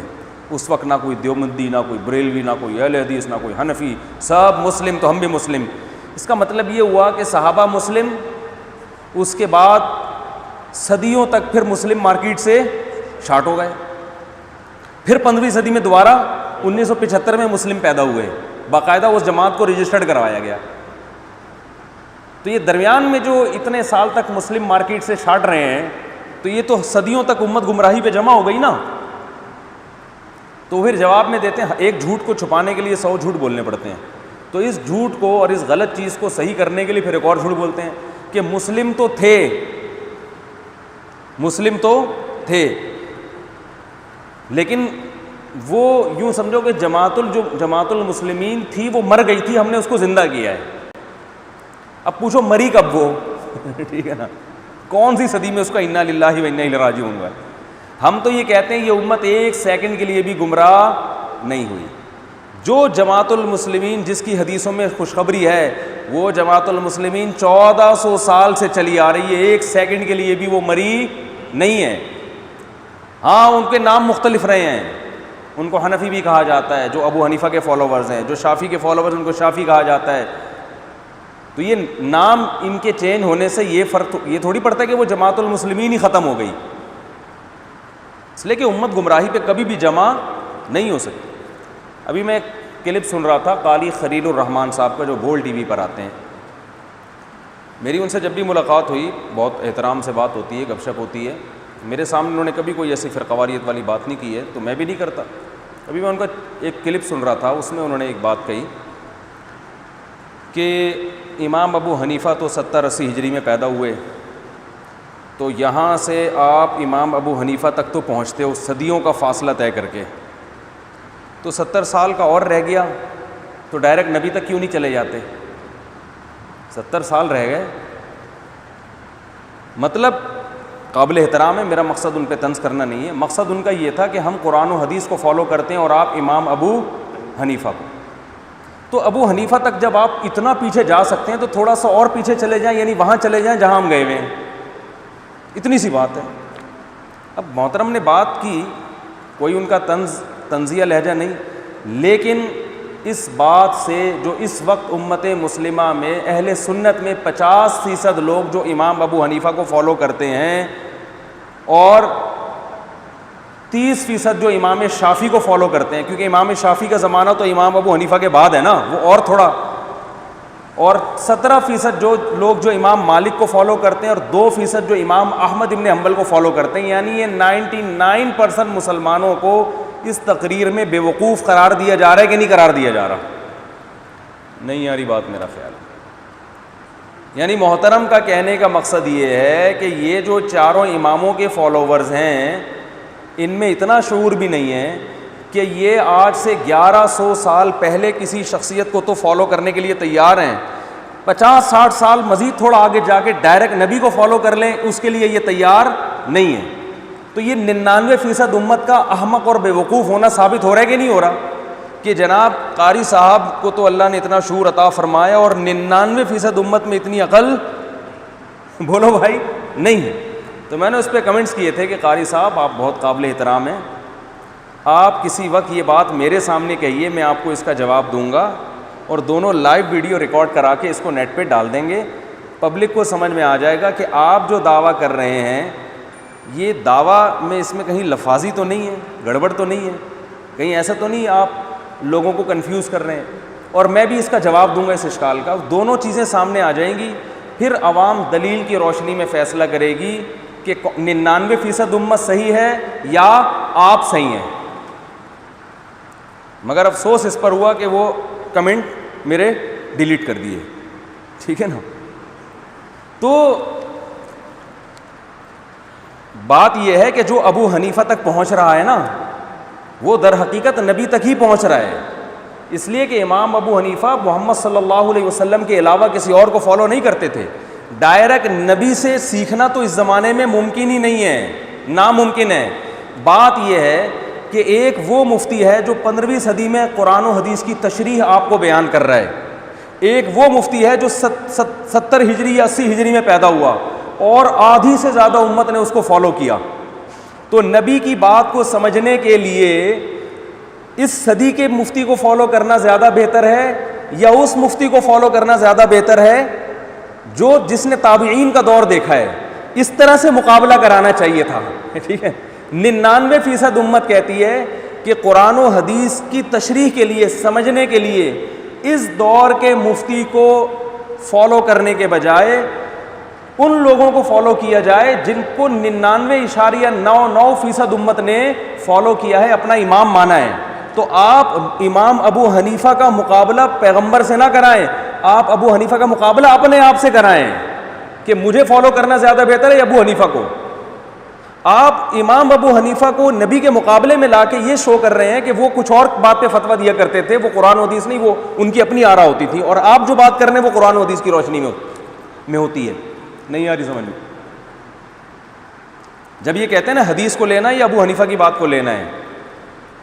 اس وقت، نہ کوئی دیوبندی، نہ کوئی بریلوی، نہ کوئی اہل حدیث، نہ کوئی حنفی، سب مسلم. تو ہم بھی مسلم. اس کا مطلب یہ ہوا کہ صحابہ مسلم، اس کے بعد صدیوں تک پھر مسلم مارکیٹ سے شارٹ ہو گئے. پھر 15ویں صدی میں دوبارہ 1975 میں مسلم پیدا ہوئے، باقاعدہ اس جماعت کو رجسٹرڈ کروایا گیا. تو یہ درمیان میں جو اتنے سال تک مسلم مارکیٹ سے چھاٹ رہے ہیں، تو یہ تو صدیوں تک امت گمراہی پہ جمع ہو گئی نا. تو پھر جواب میں دیتے ہیں ایک جھوٹ کو چھپانے کے لیے 100 جھوٹ بولنے پڑتے ہیں. تو اس جھوٹ کو اور اس غلط چیز کو صحیح کرنے کے لیے پھر ایک اور جھوٹ بولتے ہیں کہ مسلم تو تھے لیکن وہ یوں سمجھو کہ جماعت المسلمین تھی وہ مر گئی تھی، ہم نے اس کو زندہ کیا ہے. اب پوچھو مری کب وہ؟ ٹھیک ہے نا، کون سی صدی میں اس کا انا للہ و انا الیہ راجعون ہوا ہے. ہم تو یہ کہتے ہیں یہ امت ایک سیکنڈ کے لیے بھی گمراہ نہیں ہوئی. جو جماعت المسلمین جس کی حدیثوں میں خوشخبری ہے، وہ جماعت المسلمین 1400 سال سے چلی آ رہی ہے، ایک سیکنڈ کے لیے بھی وہ مری نہیں ہے. ہاں ان کے نام مختلف رہے ہیں، ان کو حنفی بھی کہا جاتا ہے جو ابو حنیفہ کے فالوورز ہیں، جو شافعی کے فالوورز ان کو شافعی کہا جاتا ہے. تو یہ نام ان کے چینج ہونے سے یہ فرق یہ تھوڑی پڑتا ہے کہ وہ جماعت المسلمین ہی ختم ہو گئی. اس لیے کہ امت گمراہی پہ کبھی بھی جمع نہیں ہو سکتی. ابھی میں ایک کلپ سن رہا تھا قاری خلیل الرحمان صاحب کا جو گول ٹی وی پر آتے ہیں. میری ان سے جب بھی ملاقات ہوئی بہت احترام سے بات ہوتی ہے، گپ شپ ہوتی ہے. میرے سامنے انہوں نے کبھی کوئی ایسی فرقواریت والی بات نہیں کی ہے، تو میں بھی نہیں کرتا. ابھی میں ان کا ایک کلپ سن رہا تھا، اس میں انہوں نے ایک بات کہی کہ امام ابو حنیفہ تو 70-80 ہجری میں پیدا ہوئے، تو یہاں سے آپ امام ابو حنیفہ تک تو پہنچتے ہو صدیوں کا فاصلہ طے کر کے، تو 70 سال کا اور رہ گیا، تو ڈائریکٹ نبی تک کیوں نہیں چلے جاتے؟ 70 سال رہ گئے، مطلب قابل احترام ہے، میرا مقصد ان پہ طنز کرنا نہیں ہے، مقصد ان کا یہ تھا کہ ہم قرآن و حدیث کو فالو کرتے ہیں اور آپ امام ابو حنیفہ کو، تو ابو حنیفہ تک جب آپ اتنا پیچھے جا سکتے ہیں تو تھوڑا سا اور پیچھے چلے جائیں، یعنی وہاں چلے جائیں جہاں ہم گئے ہوئے ہیں، اتنی سی بات ہے۔ اب محترم نے بات کی، کوئی ان کا طنزیہ لہجہ نہیں، لیکن اس بات سے جو اس وقت امت مسلمہ میں اہل سنت میں 50% لوگ جو امام ابو حنیفہ کو فالو کرتے ہیں اور 30% جو امام شافعی کو فالو کرتے ہیں، کیونکہ امام شافعی کا زمانہ تو امام ابو حنیفہ کے بعد ہے نا، وہ اور تھوڑا، اور 17% جو لوگ جو امام مالک کو فالو کرتے ہیں اور 2% جو امام احمد ابن حنبل کو فالو کرتے ہیں، یعنی یہ 99% مسلمانوں کو اس تقریر میں بے وقوف قرار دیا جا رہا ہے کہ نہیں قرار دیا جا رہا؟ نہیں آ رہی بات میرا خیال ہے۔ یعنی محترم کا کہنے کا مقصد یہ ہے کہ یہ جو چاروں اماموں کے فالوورز ہیں، ان میں اتنا شعور بھی نہیں ہے کہ یہ آج سے 1100 سال پہلے کسی شخصیت کو تو فالو کرنے کے لیے تیار ہیں، 50-60 سال مزید تھوڑا آگے جا کے ڈائریکٹ نبی کو فالو کر لیں، اس کے لیے یہ تیار نہیں ہے۔ تو یہ 99% امت کا احمق اور بے وقوف ہونا ثابت ہو رہا ہے کہ نہیں ہو رہا؟ کہ جناب قاری صاحب کو تو اللہ نے اتنا شعور عطا فرمایا اور 99% امت میں اتنی عقل بولو بھائی نہیں ہے۔ تو میں نے اس پہ کمنٹس کیے تھے کہ قاری صاحب آپ بہت قابل احترام ہیں، آپ کسی وقت یہ بات میرے سامنے کہیے، میں آپ کو اس کا جواب دوں گا، اور دونوں لائیو ویڈیو ریکارڈ کرا کے اس کو نیٹ پہ ڈال دیں گے، پبلک کو سمجھ میں آ جائے گا کہ آپ جو دعویٰ کر رہے ہیں یہ دعویٰ میں اس میں کہیں لفاظی تو نہیں ہے، گڑبڑ تو نہیں ہے، کہیں ایسا تو نہیں آپ لوگوں کو کنفیوز کر رہے ہیں، اور میں بھی اس کا جواب دوں گا اس اشکال کا، دونوں چیزیں سامنے آ جائیں گی، پھر عوام دلیل کی روشنی میں فیصلہ کرے گی کہ 99% امت صحیح ہے یا آپ صحیح ہیں۔ مگر افسوس اس پر ہوا کہ وہ کمنٹ میرے ڈیلیٹ کر دیے، ٹھیک ہے نا۔ تو بات یہ ہے کہ جو ابو حنیفہ تک پہنچ رہا ہے نا، وہ در حقیقت نبی تک ہی پہنچ رہا ہے، اس لیے کہ امام ابو حنیفہ محمد صلی اللہ علیہ وسلم کے علاوہ کسی اور کو فالو نہیں کرتے تھے، ڈائریکٹ نبی سے سیکھنا تو اس زمانے میں ممکن ہی نہیں ہے، ناممکن ہے۔ بات یہ ہے کہ ایک وہ مفتی ہے جو 15ویں صدی میں قرآن و حدیث کی تشریح آپ کو بیان کر رہا ہے، ایک وہ مفتی ہے جو 70 ہجری یا 80 ہجری میں پیدا ہوا اور آدھی سے زیادہ امت نے اس کو فالو کیا۔ تو نبی کی بات کو سمجھنے کے لیے اس صدی کے مفتی کو فالو کرنا زیادہ بہتر ہے یا اس مفتی کو فالو کرنا زیادہ بہتر ہے جس نے تابعین کا دور دیکھا ہے؟ اس طرح سے مقابلہ کرانا چاہیے تھا، ٹھیک ہے۔ 99% امت کہتی ہے کہ قرآن و حدیث کی تشریح کے لیے، سمجھنے کے لیے اس دور کے مفتی کو فالو کرنے کے بجائے ان لوگوں کو فالو کیا جائے جن کو 99.99% امت نے فالو کیا ہے، اپنا امام مانا ہے۔ تو آپ امام ابو حنیفہ کا مقابلہ پیغمبر سے نہ کرائیں، آپ ابو حنیفہ کا مقابلہ اپنے آپ سے کرائیں کہ مجھے فالو کرنا زیادہ بہتر ہے یا ابو حنیفہ کو۔ آپ امام ابو حنیفہ کو نبی کے مقابلے میں لا کے یہ شو کر رہے ہیں کہ وہ کچھ اور بات پہ فتویٰ دیا کرتے تھے، وہ قرآن و حدیث نہیں، وہ ان کی اپنی آرا ہوتی تھی، اور آپ جو بات کر رہے ہیں وہ قرآن و حدیث کی روشنی میں ہوتی ہے۔ نہیں آ رہی سمجھ میں؟ جب یہ کہتے ہیں نا حدیث کو لینا ہے یا ابو حنیفہ کی بات کو لینا ہے،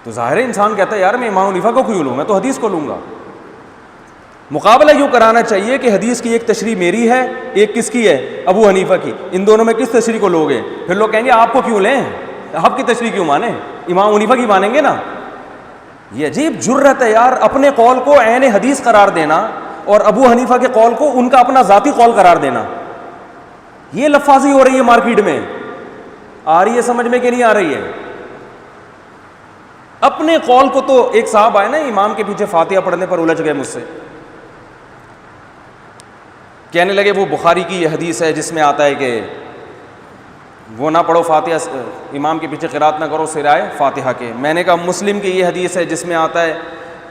تو ظاہر ہے انسان کہتا ہے یار میں امام حنیفہ کو کیوں لوں، میں تو حدیث کو لوں گا۔ مقابلہ یوں کرانا چاہیے کہ حدیث کی ایک تشریح میری ہے، ایک کس کی ہے؟ ابو حنیفہ کی، ان دونوں میں کس تشریح کو لوگے؟ پھر لوگ کہیں گے آپ کو کیوں لیں، آپ کی تشریح کیوں مانیں، امام حنیفہ کی مانیں گے نا۔ یہ عجیب جرت ہے یار، اپنے قول کو عین حدیث قرار دینا اور ابو حنیفہ کے قول کو ان کا اپنا ذاتی قول قرار دینا۔ یہ لفاظی ہو رہی ہے مارکیٹ میں، آ رہی ہے سمجھ میں کہ نہیں آ رہی ہے؟ اپنے قول کو تو ایک صاحب آئے نا امام کے پیچھے فاتحہ پڑھنے پر الجھ گئے مجھ سے، کہنے لگے وہ بخاری کی یہ حدیث ہے جس میں آتا ہے کہ وہ نہ پڑھو فاتحہ، امام کے پیچھے قرات نہ کرو سوائے فاتحہ کے۔ میں نے کہا مسلم کی یہ حدیث ہے جس میں آتا ہے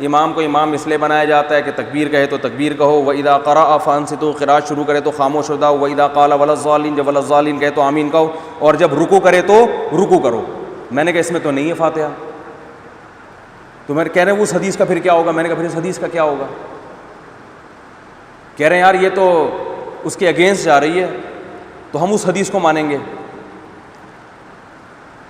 امام کو امام اس لیے بنایا جاتا ہے کہ تکبیر کہے تو تکبیر کہو، وَإِذَا قَرَأَ فَأَنصِتُوا، قراءت شروع کرے تو خاموش ہو جاؤ، وَإِذَا قَالَ وَلَا الضَّالِّينَ، جب وَلَا الضَّالِّينَ کہے تو آمین کہو، اور جب رکوع کرے تو رکوع کرو۔ میں نے کہا اس میں تو نہیں ہے فاتحہ، تو میں کہہ رہے ہیں اس حدیث کا پھر کیا ہوگا؟ میں نے کہا پھر اس حدیث کا کیا ہوگا؟ کہہ رہے ہیں یار یہ تو اس کے اگینسٹ جا رہی ہے، تو ہم اس حدیث کو مانیں گے۔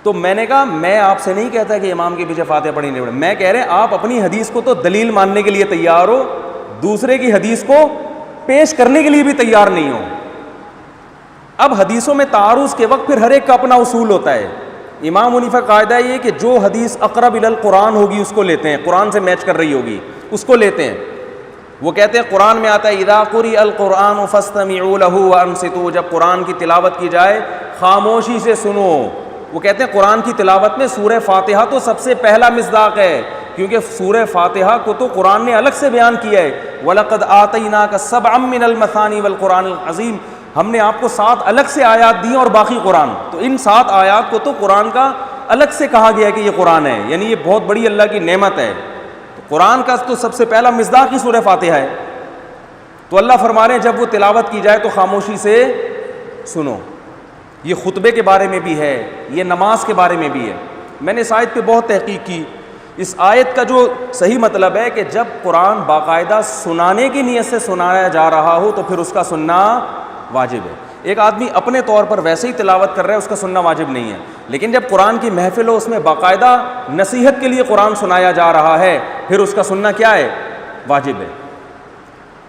تو میں نے کہا میں آپ سے نہیں کہتا کہ امام کے پیچھے فاتحہ پڑھی نہیں پڑھی، میں کہہ رہے ہیں آپ اپنی حدیث کو تو دلیل ماننے کے لیے تیار ہو، دوسرے کی حدیث کو پیش کرنے کے لیے بھی تیار نہیں ہو۔ اب حدیثوں میں تعارض کے وقت پھر ہر ایک کا اپنا اصول ہوتا ہے۔ امام حنیفہ قاعدہ یہ کہ جو حدیث اقرب الی القرآن ہوگی اس کو لیتے ہیں، قرآن سے میچ کر رہی ہوگی اس کو لیتے ہیں۔ وہ کہتے ہیں قرآن میں آتا ہے اذا قرئ القرآن فاستمعوا له وانصتوا، جب قرآن کی تلاوت کی جائے خاموشی سے سنو۔ وہ کہتے ہیں قرآن کی تلاوت میں سورہ فاتحہ تو سب سے پہلا مصداق ہے، کیونکہ سورہ فاتحہ کو تو قرآن نے الگ سے بیان کیا ہے، وَلَقَدْ آتَيْنَاكَ سَبْعًا مِّنَ الْمَثَانِي وَالْقُرْآنِ الْعَظِيمِ، ہم نے آپ کو 7 الگ سے آیات دی اور باقی قرآن، تو ان 7 آیات کو تو قرآن کا الگ سے کہا گیا ہے کہ یہ قرآن ہے، یعنی یہ بہت بڑی اللہ کی نعمت ہے۔ تو قرآن کا تو سب سے پہلا مصداق ہی سورہ فاتحہ ہے۔ تو اللہ فرما رہے ہیں جب وہ تلاوت کی جائے تو خاموشی سے سنو۔ یہ خطبے کے بارے میں بھی ہے، یہ نماز کے بارے میں بھی ہے۔ میں نے اس آیت پہ بہت تحقیق کی۔ اس آیت کا جو صحیح مطلب ہے کہ جب قرآن باقاعدہ سنانے کی نیت سے سنایا جا رہا ہو تو پھر اس کا سننا واجب ہے۔ ایک آدمی اپنے طور پر ویسے ہی تلاوت کر رہا ہے، اس کا سننا واجب نہیں ہے، لیکن جب قرآن کی محفل ہو، اس میں باقاعدہ نصیحت کے لیے قرآن سنایا جا رہا ہے، پھر اس کا سننا کیا ہے؟ واجب ہے۔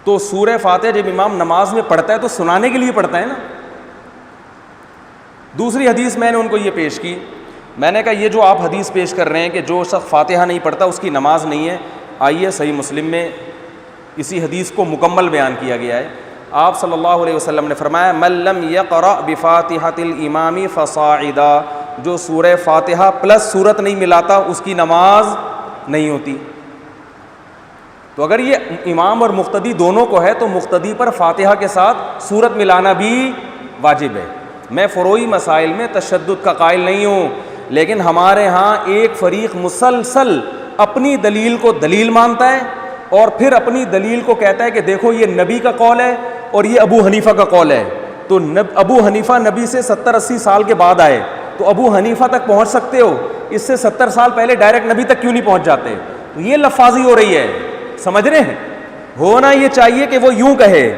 تو سورہ فاتحہ جب امام نماز میں پڑھتا ہے تو سنانے کے لیے پڑھتا ہے نا۔ دوسری حدیث میں نے ان کو یہ پیش کی، میں نے کہا یہ جو آپ حدیث پیش کر رہے ہیں کہ جو شخص فاتحہ نہیں پڑھتا اس کی نماز نہیں ہے، آئیے صحیح مسلم میں اسی حدیث کو مکمل بیان کیا گیا ہے۔ آپ صلی اللہ علیہ وسلم نے فرمایا من لم یقرأ بفاتحۃ الامام فصاعدا، جو سورہ فاتحہ پلس سورت نہیں ملاتا اس کی نماز نہیں ہوتی۔ تو اگر یہ امام اور مقتدی دونوں کو ہے تو مقتدی پر فاتحہ کے ساتھ سورت ملانا بھی واجب ہے۔ میں فروعی مسائل میں تشدد کا قائل نہیں ہوں، لیکن ہمارے ہاں ایک فریق مسلسل اپنی دلیل کو دلیل مانتا ہے اور پھر اپنی دلیل کو کہتا ہے کہ دیکھو یہ نبی کا قول ہے اور یہ ابو حنیفہ کا قول ہے۔ تو ابو حنیفہ نبی سے 70-80 سال کے بعد آئے، تو ابو حنیفہ تک پہنچ سکتے ہو، اس سے 70 سال پہلے ڈائریکٹ نبی تک کیوں نہیں پہنچ جاتے؟ تو یہ لفاظی ہو رہی ہے، سمجھ رہے ہیں؟ ہونا یہ چاہیے کہ وہ یوں کہے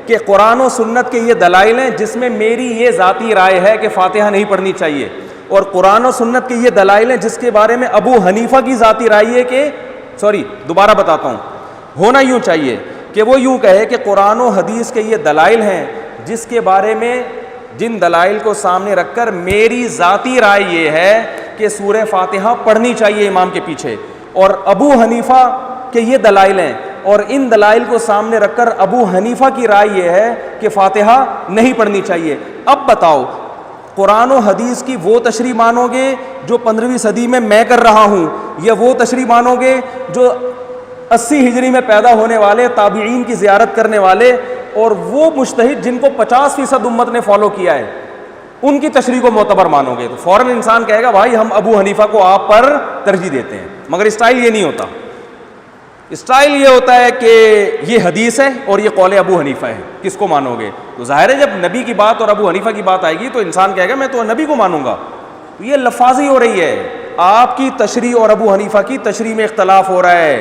کہ قرآن و سنت کے یہ دلائل ہیں جس میں میری یہ ذاتی رائے ہے کہ فاتحہ نہیں پڑھنی چاہیے، اور قرآن و سنت کے یہ دلائل ہیں جس کے بارے میں ابو حنیفہ کی ذاتی رائے ہے کہ دوبارہ بتاتا ہوں، ہونا یوں چاہیے کہ وہ یوں کہے کہ قرآن و حدیث کے یہ دلائل ہیں جس کے بارے میں جن دلائل کو سامنے رکھ کر میری ذاتی رائے یہ ہے کہ سورہ فاتحہ پڑھنی چاہیے امام کے پیچھے، اور ابو حنیفہ کے یہ دلائل ہیں، اور ان دلائل کو سامنے رکھ کر ابو حنیفہ کی رائے یہ ہے کہ فاتحہ نہیں پڑھنی چاہیے۔ اب بتاؤ قرآن و حدیث کی وہ تشریح مانو گے جو 15ویں صدی میں کر رہا ہوں، یا وہ تشریح مانو گے جو 80 ہجری میں پیدا ہونے والے تابعین کی زیارت کرنے والے اور وہ مجتہد جن کو 50% امت نے فالو کیا ہے ان کی تشریح کو معتبر مانو گے؟ تو فوراً انسان کہے گا بھائی ہم ابو حنیفہ کو آپ پر ترجیح دیتے ہیں، مگر اسٹائل یہ نہیں ہوتا۔ اسٹائل یہ ہوتا ہے کہ یہ حدیث ہے اور یہ قول ابو حنیفہ ہے، کس کو مانو گے؟ تو ظاہر ہے جب نبی کی بات اور ابو حنیفہ کی بات آئے گی تو انسان کہے گا میں تو نبی کو مانوں گا۔ تو یہ لفاظی ہو رہی ہے، آپ کی تشریح اور ابو حنیفہ کی تشریح میں اختلاف ہو رہا ہے،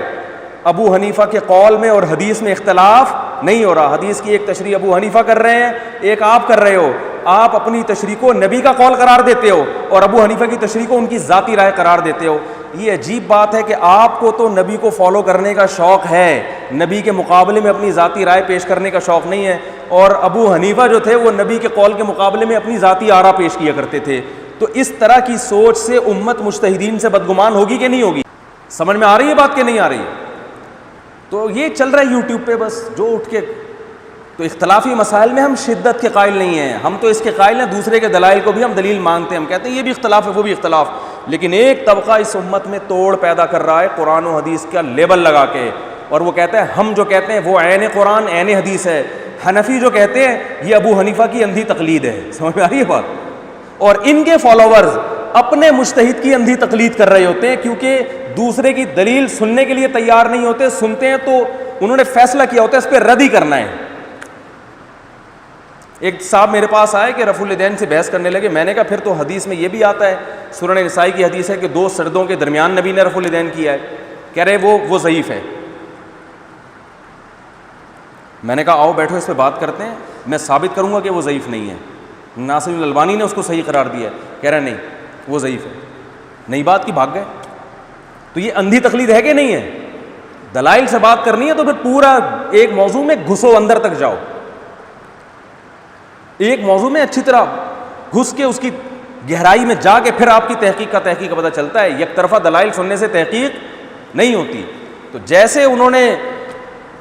ابو حنیفہ کے قول میں اور حدیث میں اختلاف نہیں ہو رہا۔ حدیث کی ایک تشریح ابو حنیفہ کر رہے ہیں، ایک آپ کر رہے ہو۔ آپ اپنی تشریح کو نبی کا قول قرار دیتے ہو اور ابو حنیفہ کی تشریح کو ان کی ذاتی رائے قرار دیتے ہو۔ یہ عجیب بات ہے کہ آپ کو تو نبی کو فالو کرنے کا شوق ہے، نبی کے مقابلے میں اپنی ذاتی رائے پیش کرنے کا شوق نہیں ہے، اور ابو حنیفہ جو تھے وہ نبی کے قول کے مقابلے میں اپنی ذاتی آراء پیش کیا کرتے تھے۔ تو اس طرح کی سوچ سے امت مجتہدین سے بدگمان ہوگی کہ نہیں ہوگی؟ سمجھ میں آ رہی ہے بات کہ نہیں آ رہی ہے؟ تو یہ چل رہا ہے یوٹیوب پہ بس جو اٹھ کے، تو اختلافی مسائل میں ہم شدت کے قائل نہیں ہیں، ہم تو اس کے قائل ہیں دوسرے کے دلائل کو بھی ہم دلیل مانتے ہیں، ہم کہتے ہیں یہ بھی اختلاف ہے وہ بھی اختلاف، لیکن ایک طبقہ اس امت میں توڑ پیدا کر رہا ہے قرآن و حدیث کا لیبل لگا کے، اور وہ کہتا ہے ہم جو کہتے ہیں وہ عین قرآن عین حدیث ہے، حنفی جو کہتے ہیں یہ ابو حنیفہ کی اندھی تقلید ہے۔ سمجھ میں آ رہی ہے بات؟ اور ان کے فالوورز اپنے مجتہد کی اندھی تقلید کر رہے ہوتے ہیں، کیونکہ دوسرے کی دلیل سننے کے لیے تیار نہیں ہوتے, سنتے ہیں تو انہوں نے فیصلہ کیا ہوتا ہے اس پہ رد ہی کرنا ہے. ایک صاحب میرے پاس آئے کہ رفع الیدین سے بحث کرنے لگے. میں نے کہا پھر تو حدیث میں یہ بھی آتا ہے, سورہ نسائی کی حدیث ہے کہ 2 سجدوں کے درمیان نبی نے رفع الیدین کیا ہے. کہہ رہے وہ ضعیف ہے. میں نے کہا آؤ بیٹھو اس پہ بات کرتے ہیں, میں ثابت کروں گا کہ وہ ضعیف نہیں ہے. ناصر الالبانی نے اس کو صحیح قرار دیا ہے. کہہ رہا نہیں وہ ضعیف ہے. نئی بات کی بھاگ گئے. تو یہ اندھی تقلید ہے کہ نہیں ہے؟ دلائل سے بات کرنی ہے تو پھر پورا ایک موضوع میں گھسو, اندر تک جاؤ, ایک موضوع میں اچھی طرح گھس کے اس کی گہرائی میں جا کے پھر آپ کی تحقیق کا پتہ چلتا ہے. یک طرفہ دلائل سننے سے تحقیق نہیں ہوتی. تو جیسے انہوں نے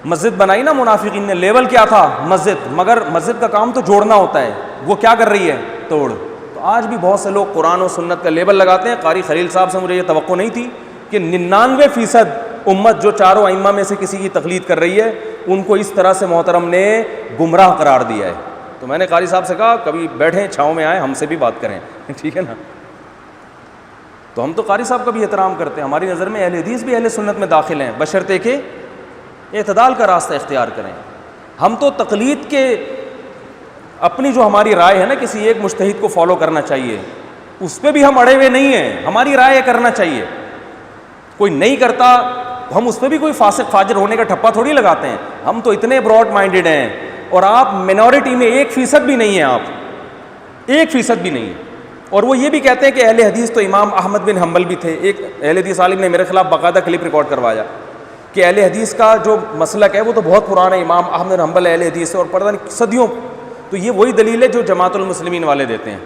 مسجد بنائی نا, منافقین نے, لیول کیا تھا مسجد, مگر مسجد کا کام تو جوڑنا ہوتا ہے, وہ کیا کر رہی ہے, توڑ. تو آج بھی بہت سے لوگ قرآن و سنت کا لیبل لگاتے ہیں. قاری خلیل صاحب سے مجھے یہ توقع نہیں تھی کہ 99% امت جو چاروں ائمہ میں سے کسی کی تقلید کر رہی ہے ان کو اس طرح سے محترم نے گمراہ قرار دیا ہے. تو میں نے قاری صاحب سے کہا کبھی بیٹھیں چھاؤں میں آئیں, ہم سے بھی بات کریں, ٹھیک ہے نا. تو ہم تو قاری صاحب کا بھی احترام کرتے ہیں. ہماری نظر میں اہل حدیث بھی اہل سنت میں داخل ہیں, بشرطے کہ اعتدال کا راستہ اختیار کریں. ہم تو تقلید کے اپنی جو ہماری رائے ہے نا, کسی ایک مجتہد کو فالو کرنا چاہیے, اس پہ بھی ہم اڑے ہوئے نہیں ہیں. ہماری رائے کرنا چاہیے, کوئی نہیں کرتا ہم اس پہ بھی کوئی فاسق فاجر ہونے کا ٹھپا تھوڑی لگاتے ہیں. ہم تو اتنے براڈ مائنڈیڈ ہیں, اور آپ منورٹی میں 1% بھی نہیں ہیں, آپ 1% بھی نہیں. اور وہ یہ بھی کہتے ہیں کہ اہل حدیث تو امام احمد بن حنبل بھی تھے. ایک اہل حدیث عالم نے میرے خلاف باقاعدہ کلپ ریکارڈ کروایا کہ اہل حدیث کا جو مسلک ہے وہ تو بہت پرانا ہے, امام احمد بن حنبل اہل حدیث ہے اور پتہ نہیں صدیوں. تو یہ وہی دلیل ہے جو جماعت المسلمین والے دیتے ہیں.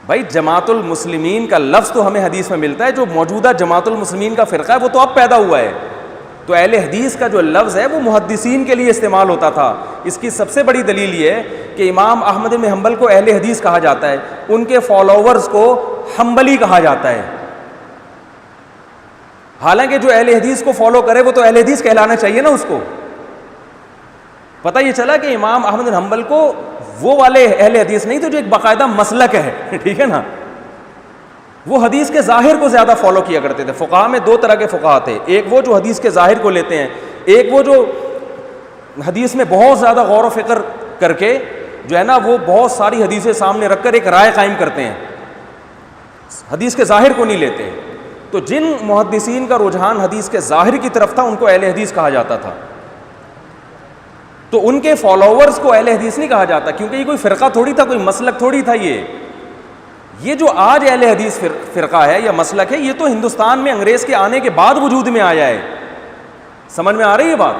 بھائی جماعت المسلمین کا لفظ تو ہمیں حدیث میں ملتا ہے, جو موجودہ جماعت المسلمین کا فرقہ ہے وہ تو اب پیدا ہوا ہے. تو اہل حدیث کا جو لفظ ہے وہ محدثین کے لیے استعمال ہوتا تھا. اس کی سب سے بڑی دلیل یہ ہے کہ امام احمد بن حنبل کو اہل حدیث کہا جاتا ہے, ان کے فالوورز کو حنبلی کہا جاتا ہے. حالانکہ جو اہل حدیث کو فالو کرے وہ تو اہل حدیث کہلانا چاہیے نا. اس کو پتہ یہ چلا کہ امام احمد بن حنبل کو وہ والے اہل حدیث نہیں تو جو ایک باقاعدہ مسلک ہے, ٹھیک ہے نا, وہ حدیث کے ظاہر کو زیادہ فالو کیا کرتے تھے. فقہاء میں 2 طرح کے فقہاء تھے, ایک وہ جو حدیث کے ظاہر کو لیتے ہیں, ایک وہ جو حدیث میں بہت زیادہ غور و فکر کر کے جو ہے نا وہ بہت ساری حدیثیں سامنے رکھ کر ایک رائے قائم کرتے ہیں, حدیث کے ظاہر کو نہیں لیتے. تو جن محدثین کا رجحان حدیث کے ظاہر کی طرف تھا ان کو اہل حدیث کہا جاتا تھا. تو ان کے فالوورز کو اہل حدیث نہیں کہا جاتا, کیونکہ یہ کوئی فرقہ تھوڑی تھا, کوئی مسلک تھوڑی تھا. یہ جو آج اہل حدیث فرقہ ہے یا مسلک ہے, یہ تو ہندوستان میں انگریز کے آنے کے بعد وجود میں آیا ہے. سمجھ میں آ رہی ہے بات؟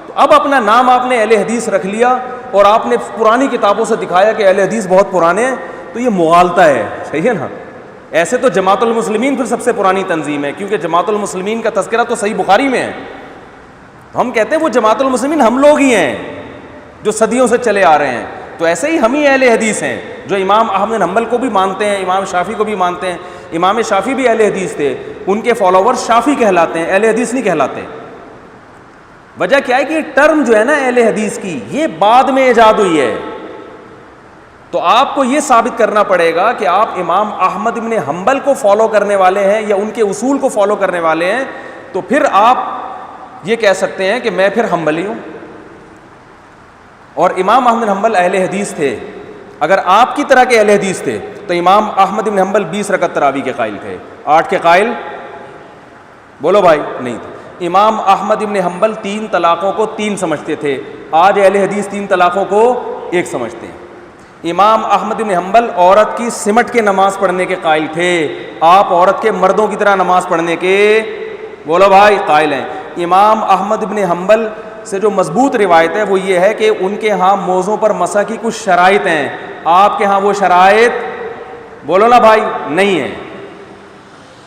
تو اب اپنا نام آپ نے اہل حدیث رکھ لیا اور آپ نے پرانی کتابوں سے دکھایا کہ اہل حدیث بہت پرانے ہیں, تو یہ مغالطہ ہے. صحیح ہے نا؟ ایسے تو جماعت المسلمین پھر سب سے پرانی تنظیم ہے, کیونکہ جماعت المسلمین کا تذکرہ تو صحیح بخاری میں ہے. ہم کہتے ہیں وہ جماعت المسلمین ہم لوگ ہی ہیں جو صدیوں سے چلے آ رہے ہیں. تو ایسے ہی ہم ہی اہل حدیث ہیں جو امام احمد بن حنبل کو بھی مانتے ہیں, امام شافعی کو بھی مانتے ہیں. امام شافعی بھی اہل حدیث تھے, ان کے فالوورز شافعی کہلاتے ہیں, اہل حدیث نہیں کہلاتے. وجہ کیا ہے کہ یہ ٹرم جو ہے نا اہل حدیث کی, یہ بعد میں ایجاد ہوئی ہے. تو آپ کو یہ ثابت کرنا پڑے گا کہ آپ امام احمد بن حنبل کو فالو کرنے والے ہیں یا ان کے اصول کو فالو کرنے والے ہیں, تو پھر آپ یہ کہہ سکتے ہیں کہ میں پھر حنبلی ہوں. اور امام احمد بن حنبل اہل حدیث تھے. اگر آپ کی طرح کے اہل حدیث تھے تو امام احمد بن حنبل 20 رکعت تراویح کے قائل تھے, 8 کے قائل بولو بھائی نہیں تھے. امام احمد بن حنبل 3 طلاقوں کو 3 سمجھتے تھے, آج اہل حدیث 3 طلاقوں کو 1 سمجھتے ہیں. امام احمد بن حنبل عورت کی سمٹ کے نماز پڑھنے کے قائل تھے, آپ عورت کے مردوں کی طرح نماز پڑھنے کے بولو بھائی قائل ہیں. امام احمد بن حنبل سے جو مضبوط روایت ہے وہ یہ ہے کہ ان کے ہاں موضوع پر مسح کی کچھ شرائط ہیں, آپ کے ہاں وہ شرائط بولو نا بھائی نہیں ہیں,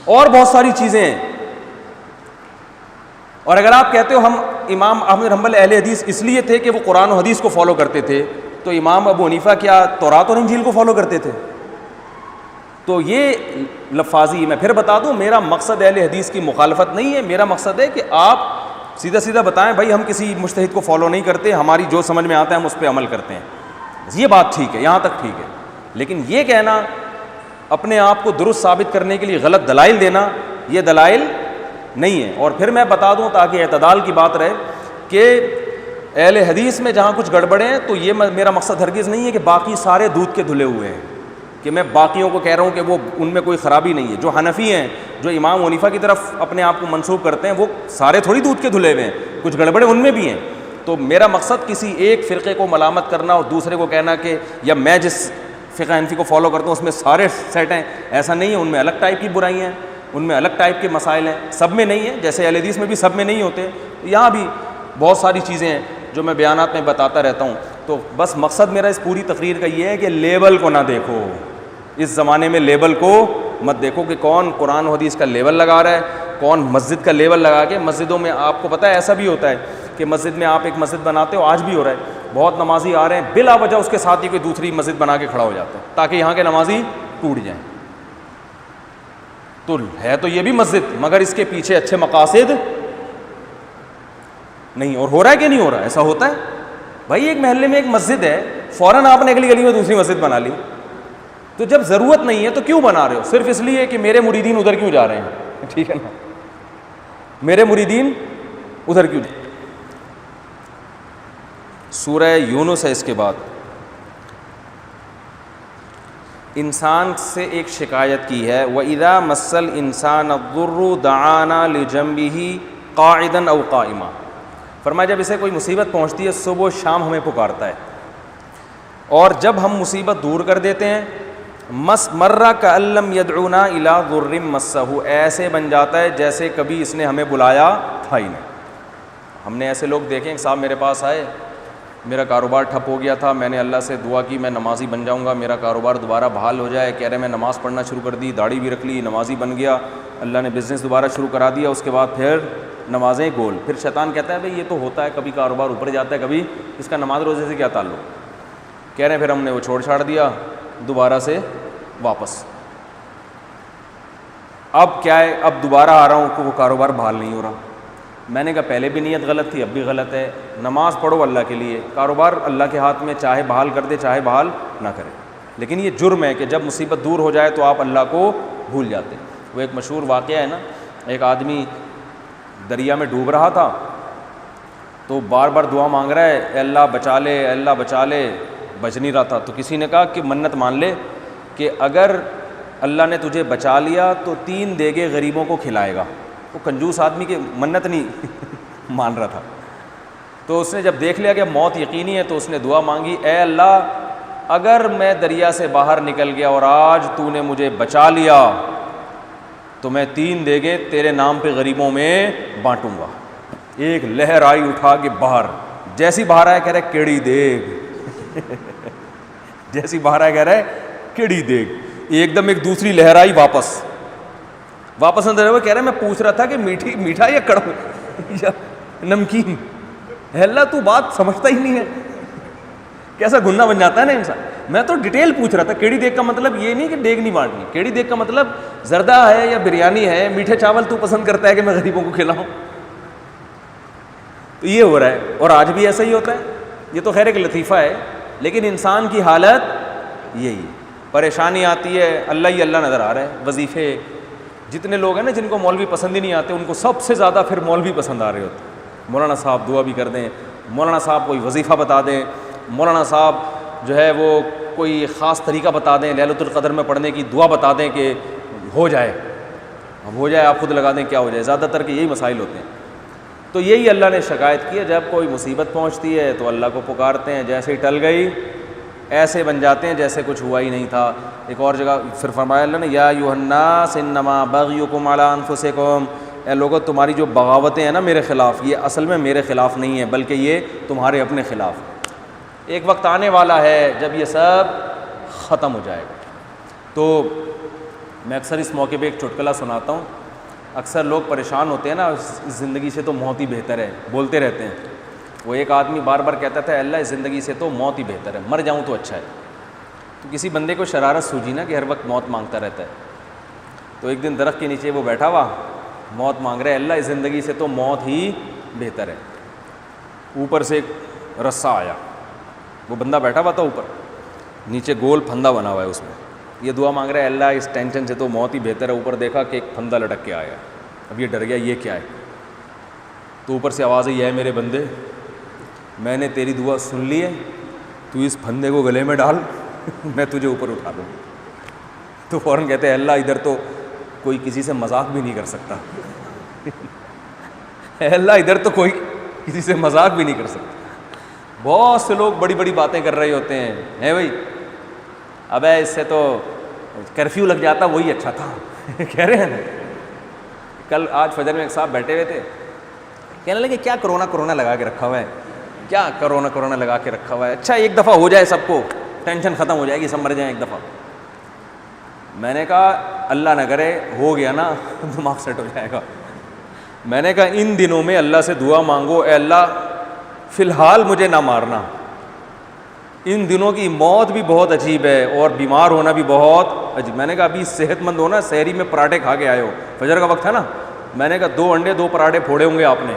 اور بہت ساری چیزیں ہیں. اور اگر آپ کہتے ہو ہم امام احمد بن حنبل اہل حدیث اس لیے تھے کہ وہ قرآن و حدیث کو فالو کرتے تھے, تو امام ابو حنیفہ کیا تورات اور انجیل کو فالو کرتے تھے؟ تو یہ لفاظی میں پھر بتا دوں, میرا مقصد اہل حدیث کی مخالفت نہیں ہے. میرا مقصد ہے کہ آپ سیدھا سیدھا بتائیں بھائی ہم کسی مجتہد کو فالو نہیں کرتے, ہماری جو سمجھ میں آتا ہے ہم اس پہ عمل کرتے ہیں. یہ بات ٹھیک ہے, یہاں تک ٹھیک ہے. لیکن یہ کہنا اپنے آپ کو درست ثابت کرنے کے لیے غلط دلائل دینا, یہ دلائل نہیں ہیں. اور پھر میں بتا دوں تاکہ اعتدال کی بات رہے کہ اہل حدیث میں جہاں کچھ گڑبڑیں ہیں تو یہ میرا مقصد ہرگز نہیں ہے کہ باقی سارے دودھ کے دھلے ہوئے ہیں, کہ میں باقیوں کو کہہ رہا ہوں کہ وہ ان میں کوئی خرابی نہیں ہے. جو حنفی ہیں, جو امام حنیفہ کی طرف اپنے آپ کو منسوب کرتے ہیں, وہ سارے تھوڑی دودھ کے دھلے ہوئے ہیں, کچھ گڑبڑیں ان میں بھی ہیں. تو میرا مقصد کسی ایک فرقے کو ملامت کرنا اور دوسرے کو کہنا کہ یا میں جس فقہ حنفی کو فالو کرتا ہوں اس میں سارے سیٹ ہیں, ایسا نہیں ہے. ان میں الگ ٹائپ کی برائیاں ہیں, ان میں الگ ٹائپ کے مسائل ہیں, سب میں نہیں ہیں. جیسے اہل حدیث میں بھی سب میں نہیں ہوتے, یہاں بھی بہت ساری چیزیں ہیں جو میں بیانات میں بتاتا رہتا ہوں. تو بس مقصد میرا اس پوری تقریر کا یہ ہے کہ لیبل کو نہ دیکھو, اس زمانے میں لیبل کو مت دیکھو کہ کون قرآن و حدیث کا لیبل لگا رہا ہے, کون مسجد کا لیبل لگا کے. مسجدوں میں آپ کو پتہ ہے ایسا بھی ہوتا ہے کہ مسجد میں آپ ایک مسجد بناتے ہو, آج بھی ہو رہا ہے, بہت نمازی آ رہے ہیں, بلا وجہ اس کے ساتھ ہی کوئی دوسری مسجد بنا کے کھڑا ہو جاتا ہے تاکہ یہاں کے نمازی ٹوٹ جائیں. تو ہے تو یہ بھی مسجد, مگر اس کے پیچھے اچھے مقاصد نہیں. اور ہو رہا ہے کہ نہیں ہو رہا, ایسا ہوتا ہے بھائی. ایک محلے میں ایک مسجد ہے, فوراً آپ نے اگلی گلی میں دوسری مسجد بنا لی. تو جب ضرورت نہیں ہے تو کیوں بنا رہے ہو؟ صرف اس لیے کہ میرے مریدین ادھر کیوں جا رہے ہیں, ٹھیک ہے نا, میرے مریدین ادھر کیوں. سورہ یونس ہے اس کے بعد. انسان سے ایک شکایت کی ہے, وَإِذَا مَسَّ الْإِنسَانَ الضُّرُّ دَعَانَا لِجَنبِهِ قَاعِدًا أَوْ قَائِمًا. فرمایا جب اسے کوئی مصیبت پہنچتی ہے صبح و شام ہمیں پکارتا ہے, اور جب ہم مصیبت دور کر دیتے ہیں مرّا کأن لم يدعونا إلى ضر مسه, ایسے بن جاتا ہے جیسے کبھی اس نے ہمیں بلایا تھا ہی نہیں. ہم نے ایسے لوگ دیکھیں کہ صاحب میرے پاس آئے, میرا کاروبار ٹھپ ہو گیا تھا, میں نے اللہ سے دعا کی میں نمازی بن جاؤں گا, میرا کاروبار دوبارہ بحال ہو جائے. کہہ رہے میں نماز پڑھنا شروع کر دی, داڑھی بھی رکھ لی, نمازی بن گیا, اللہ نے بزنس دوبارہ شروع کرا دیا. اس کے بعد پھر نمازیں گول. پھر شیطان کہتا ہے بھئی یہ تو ہوتا ہے, کبھی کاروبار اوپر جاتا ہے, کبھی اس کا نماز روزے سے کیا تعلق. کہہ رہے ہیں پھر ہم نے وہ چھوڑ چھاڑ دیا, دوبارہ سے واپس. اب کیا ہے, اب دوبارہ آ رہا ہوں کہ وہ کاروبار بحال نہیں ہو رہا. میں نے کہا پہلے بھی نیت غلط تھی, اب بھی غلط ہے. نماز پڑھو اللہ کے لیے, کاروبار اللہ کے ہاتھ میں, چاہے بحال کر دے چاہے بحال نہ کرے. لیکن یہ جرم ہے کہ جب مصیبت دور ہو جائے تو آپ اللہ کو بھول جاتے. وہ ایک مشہور واقعہ ہے نا, ایک آدمی دریا میں ڈوب رہا تھا تو بار بار دعا مانگ رہا ہے, اے اللہ بچا لے, اے اللہ بچا لے, بچ نہیں رہا تھا. تو کسی نے کہا کہ منت مان لے کہ اگر اللہ نے تجھے بچا لیا تو 3 دیگے غریبوں کو کھلائے گا. وہ کنجوس آدمی کی منت نہیں مان رہا تھا. تو اس نے جب دیکھ لیا کہ موت یقینی ہے تو اس نے دعا مانگی, اے اللہ اگر میں دریا سے باہر نکل گیا اور آج تو نے مجھے بچا لیا تو میں 3 دیگے تیرے نام پہ غریبوں میں بانٹوں گا. ایک لہر آئی اٹھا کے باہر, جیسی باہر آیا کہہ رہے کیڑی دیگ جیسی باہر آیا کہہ رہے کیڑی دیگ. ایک دم ایک دوسری لہر آئی واپس اندر ہوئے. کہہ رہے میں پوچھ رہا تھا کہ میٹھا یا کڑوا یا نمکین. اللہ تو بات سمجھتا ہی نہیں ہے, کیسا گننا بن جاتا ہے نا انسان. میں تو ڈیٹیل پوچھ رہا تھا. کیڑی دیگ کا مطلب یہ نہیں کہ دیگ نہیں بانٹنی, کیڑی دیگ کا مطلب زردہ ہے یا بریانی ہے, میٹھے چاول تو پسند کرتا ہے کہ میں غریبوں کو کھلاؤں. تو یہ ہو رہا ہے, اور آج بھی ایسا ہی ہوتا ہے. یہ تو خیر ایک لطیفہ ہے, لیکن انسان کی حالت یہی, پریشانی آتی ہے اللہ ہی اللہ نظر آ رہا ہے. وظیفے, جتنے لوگ ہیں نا جن کو مولوی پسند ہی نہیں آتے, ان کو سب سے زیادہ پھر مولوی پسند آ رہے ہوتے. مولانا صاحب دعا بھی کر دیں, مولانا صاحب کوئی وظیفہ بتا دیں, مولانا صاحب جو ہے وہ کوئی خاص طریقہ بتا دیں, لیلۃ القدر میں پڑھنے کی دعا بتا دیں کہ ہو جائے. اب ہو جائے آپ خود لگا دیں کیا ہو جائے. زیادہ تر کے یہی مسائل ہوتے ہیں. تو یہی اللہ نے شکایت کی ہے, جب کوئی مصیبت پہنچتی ہے تو اللہ کو پکارتے ہیں, جیسے ہی ٹل گئی ایسے بن جاتے ہیں جیسے کچھ ہوا ہی نہیں تھا. ایک اور جگہ پھر فرمایا اللہ نے, یا ایھا الناس انما بغیکم علی انفسکم, اے لوگوں تمہاری جو بغاوتیں ہیں نا میرے خلاف, یہ اصل میں میرے خلاف نہیں ہے بلکہ یہ تمہارے اپنے خلاف. ایک وقت آنے والا ہے جب یہ سب ختم ہو جائے گا. تو میں اکثر اس موقع پہ ایک چٹکلا سناتا ہوں. اکثر لوگ پریشان ہوتے ہیں نا, اس زندگی سے تو موت ہی بہتر ہے, بولتے رہتے ہیں. وہ ایک آدمی بار بار کہتا تھا اللہ اس زندگی سے تو موت ہی بہتر ہے, مر جاؤں تو اچھا ہے. تو کسی بندے کو شرارت سوجی نا کہ ہر وقت موت مانگتا رہتا ہے. تو ایک دن درخت کے نیچے وہ بیٹھا ہوا موت مانگ رہا ہے, اللہ اس زندگی سے تو موت ہی بہتر ہے. اوپر سے ایک رسہ آیا, وہ بندہ بیٹھا ہوا تھا اوپر, نیچے گول پھندا بنا ہوا ہے, اس میں یہ دعا مانگ رہا ہے اللہ اس ٹینشن سے تو موت ہی بہتر ہے. اوپر دیکھا کہ ایک پھندا لٹک کے آیا, اب یہ ڈر گیا یہ کیا ہے. تو اوپر سے آواز آئی ہے میرے بندے میں نے تیری دعا سن لی ہے, تو اس پھندے کو گلے میں ڈال میں تجھے اوپر اٹھا دوں. تو فوراً کہتے ہیں اللہ ادھر تو کوئی کسی سے مذاق بھی نہیں کر سکتا اللہ ادھر تو کوئی کسی سے مذاق بھی نہیں کر سکتا. بہت سے لوگ بڑی بڑی باتیں کر رہے ہوتے ہیں بھائی ابے اس سے تو کرفیو لگ جاتا وہی اچھا تھا کہہ رہے ہیں نا. کل آج فجر میں ایک صاحب بیٹھے ہوئے تھے, کہنے لگے کیا کرونا لگا کے رکھا ہوا ہے, کیا کرونا لگا کے رکھا ہوا ہے, اچھا ایک دفعہ ہو جائے سب کو ٹینشن ختم ہو جائے گی, سب مر جائیں ایک دفعہ. میں نے کہا اللہ نہ کرے ہو گیا نا دماغ سیٹ ہو جائے گا. میں نے کہا ان دنوں میں اللہ سے دعا مانگو اے اللہ فی الحال مجھے نہ مارنا. ان دنوں کی موت بھی بہت عجیب ہے اور بیمار ہونا بھی بہت عجیب. میں نے کہا ابھی صحت مند ہونا, سحری میں پراٹھے کھا کے آئے ہو, فجر کا وقت ہے نا, میں نے کہا 2 انڈے 2 پراٹھے پھوڑے ہوں گے آپ نے,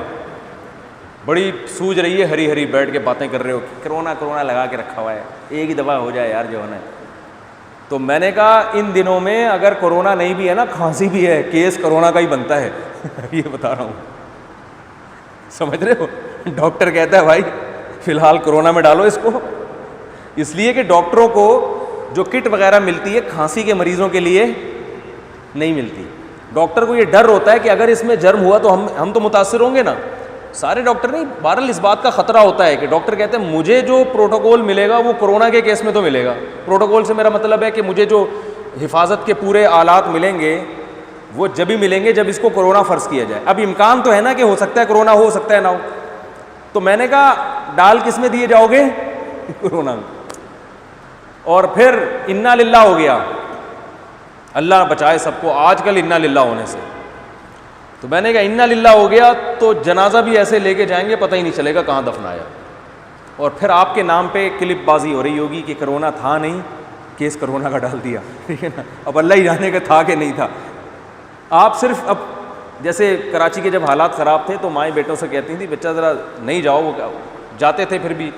بڑی سوج رہی ہے ہری ہری بیٹھ کے باتیں کر رہے ہو کرونا لگا کے رکھا ہوا ہے, ایک ہی دفعہ ہو جائے یار جو ہونا ہے. تو میں نے کہا ان دنوں میں اگر کرونا نہیں بھی ہے نا کھانسی بھی ہے, کیس کرونا کا ہی بنتا ہے یہ بتا رہا ہوں, سمجھ رہے ہو. ڈاکٹر کہتا ہے بھائی فی الحال کرونا میں ڈالو اس کو, اس لیے کہ ڈاکٹروں کو جو کٹ وغیرہ ملتی ہے کھانسی کے مریضوں کے لیے نہیں ملتی. ڈاکٹر کو یہ ڈر ہوتا ہے کہ اگر اس میں جرم ہوا تو ہم تو متاثر ہوں گے نا. سارے ڈاکٹر نہیں, بہرحال اس بات کا خطرہ ہوتا ہے کہ ڈاکٹر کہتے ہیں مجھے جو پروٹوکول ملے گا وہ کرونا کے کیس میں تو ملے گا. پروٹوکول سے میرا مطلب ہے کہ مجھے جو حفاظت کے پورے آلات ملیں گے وہ جب ہی ملیں گے جب اس کو کرونا فرض کیا جائے. اب امکان تو ہے نا کہ ہو سکتا ہے کرونا ہو سکتا ہے نہ ہو. تو میں نے کہا ڈال کس میں دیے جاؤ گے کرونا میں. اور پھر انا للہ ہو گیا, اللہ بچائے سب کو آج کل انا للہ ہونے سے. تو میں نے کہا انا للہ ہو گیا تو جنازہ بھی ایسے لے کے جائیں گے پتہ ہی نہیں چلے گا کہاں دفنایا. اور پھر آپ کے نام پہ کلپ بازی ہو رہی ہوگی کہ کرونا تھا نہیں, کیس کرونا کا ڈال دیا, ٹھیک ہے نا. اب اللہ ہی جانے کا تھا کہ نہیں تھا. آپ صرف اب جیسے کراچی کے جب حالات خراب تھے تو مائیں بیٹوں سے کہتی تھیں بچہ ذرا نہیں جاؤ, وہ جاتے تھے پھر بھی,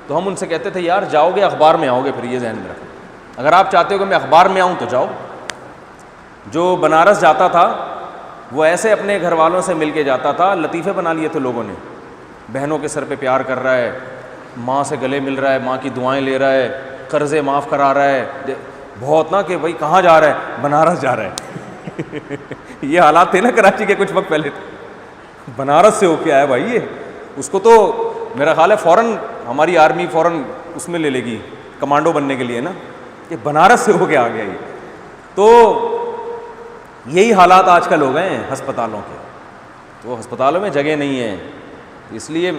تو ہم ان سے کہتے تھے یار جاؤ گے اخبار میں آؤ گے, پھر یہ ذہن میں رکھو اگر آپ چاہتے ہو کہ میں اخبار میں آؤں تو جاؤ. جو بنارس جاتا تھا وہ ایسے اپنے گھر والوں سے مل کے جاتا تھا, لطیفے بنا لیے تھے لوگوں نے, بہنوں کے سر پہ پیار کر رہا ہے, ماں سے گلے مل رہا ہے, ماں کی دعائیں لے رہا ہے, قرضے معاف کرا رہا ہے, بہت نا کہ بھائی کہاں جا رہا ہے, بنارس جا رہا ہے یہ حالات تھے نا کراچی کے کچھ وقت پہلے, بنارس سے ہو کے آیا بھائی یہ. اس کو تو میرا خیال ہے فوراً ہماری آرمی فوراً اس میں لے لے گی کمانڈو بننے کے لیے نا, کہ بنارس سے ہو کے آ گیا یہ. تو یہی حالات آج کل ہو گئے ہیں ہسپتالوں کے, تو ہسپتالوں میں جگہ نہیں ہے, اس لیے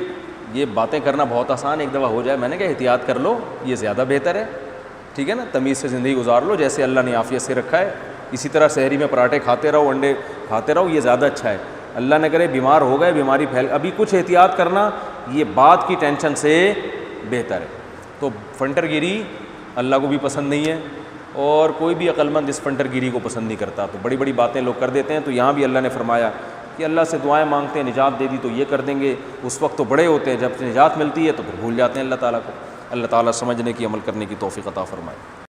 یہ باتیں کرنا بہت آسان, ایک دفعہ ہو جائے. میں نے کہا احتیاط کر لو یہ زیادہ بہتر ہے, ٹھیک ہے نا, تمیز سے زندگی گزار لو جیسے اللہ نے عافیت سے رکھا ہے. اسی طرح سحری میں پراٹھے کھاتے رہو, انڈے کھاتے رہو, یہ زیادہ اچھا ہے. اللہ نہ کرے بیمار ہو گئے, بیماری پھیل, ابھی کچھ احتیاط کرنا یہ بات کی ٹینشن سے بہتر ہے. تو فنٹر گیری اللہ کو بھی پسند نہیں ہے اور کوئی بھی عقل مند اس فنٹر گیری کو پسند نہیں کرتا. تو بڑی بڑی باتیں لوگ کر دیتے ہیں. تو یہاں بھی اللہ نے فرمایا کہ اللہ سے دعائیں مانگتے ہیں, نجات دے دی تو یہ کر دیں گے, اس وقت تو بڑے ہوتے ہیں, جب نجات ملتی ہے تو پھر بھول جاتے ہیں اللہ تعالیٰ کو. اللہ تعالیٰ سمجھنے کی عمل کرنے کی توفیق عطا فرمائے.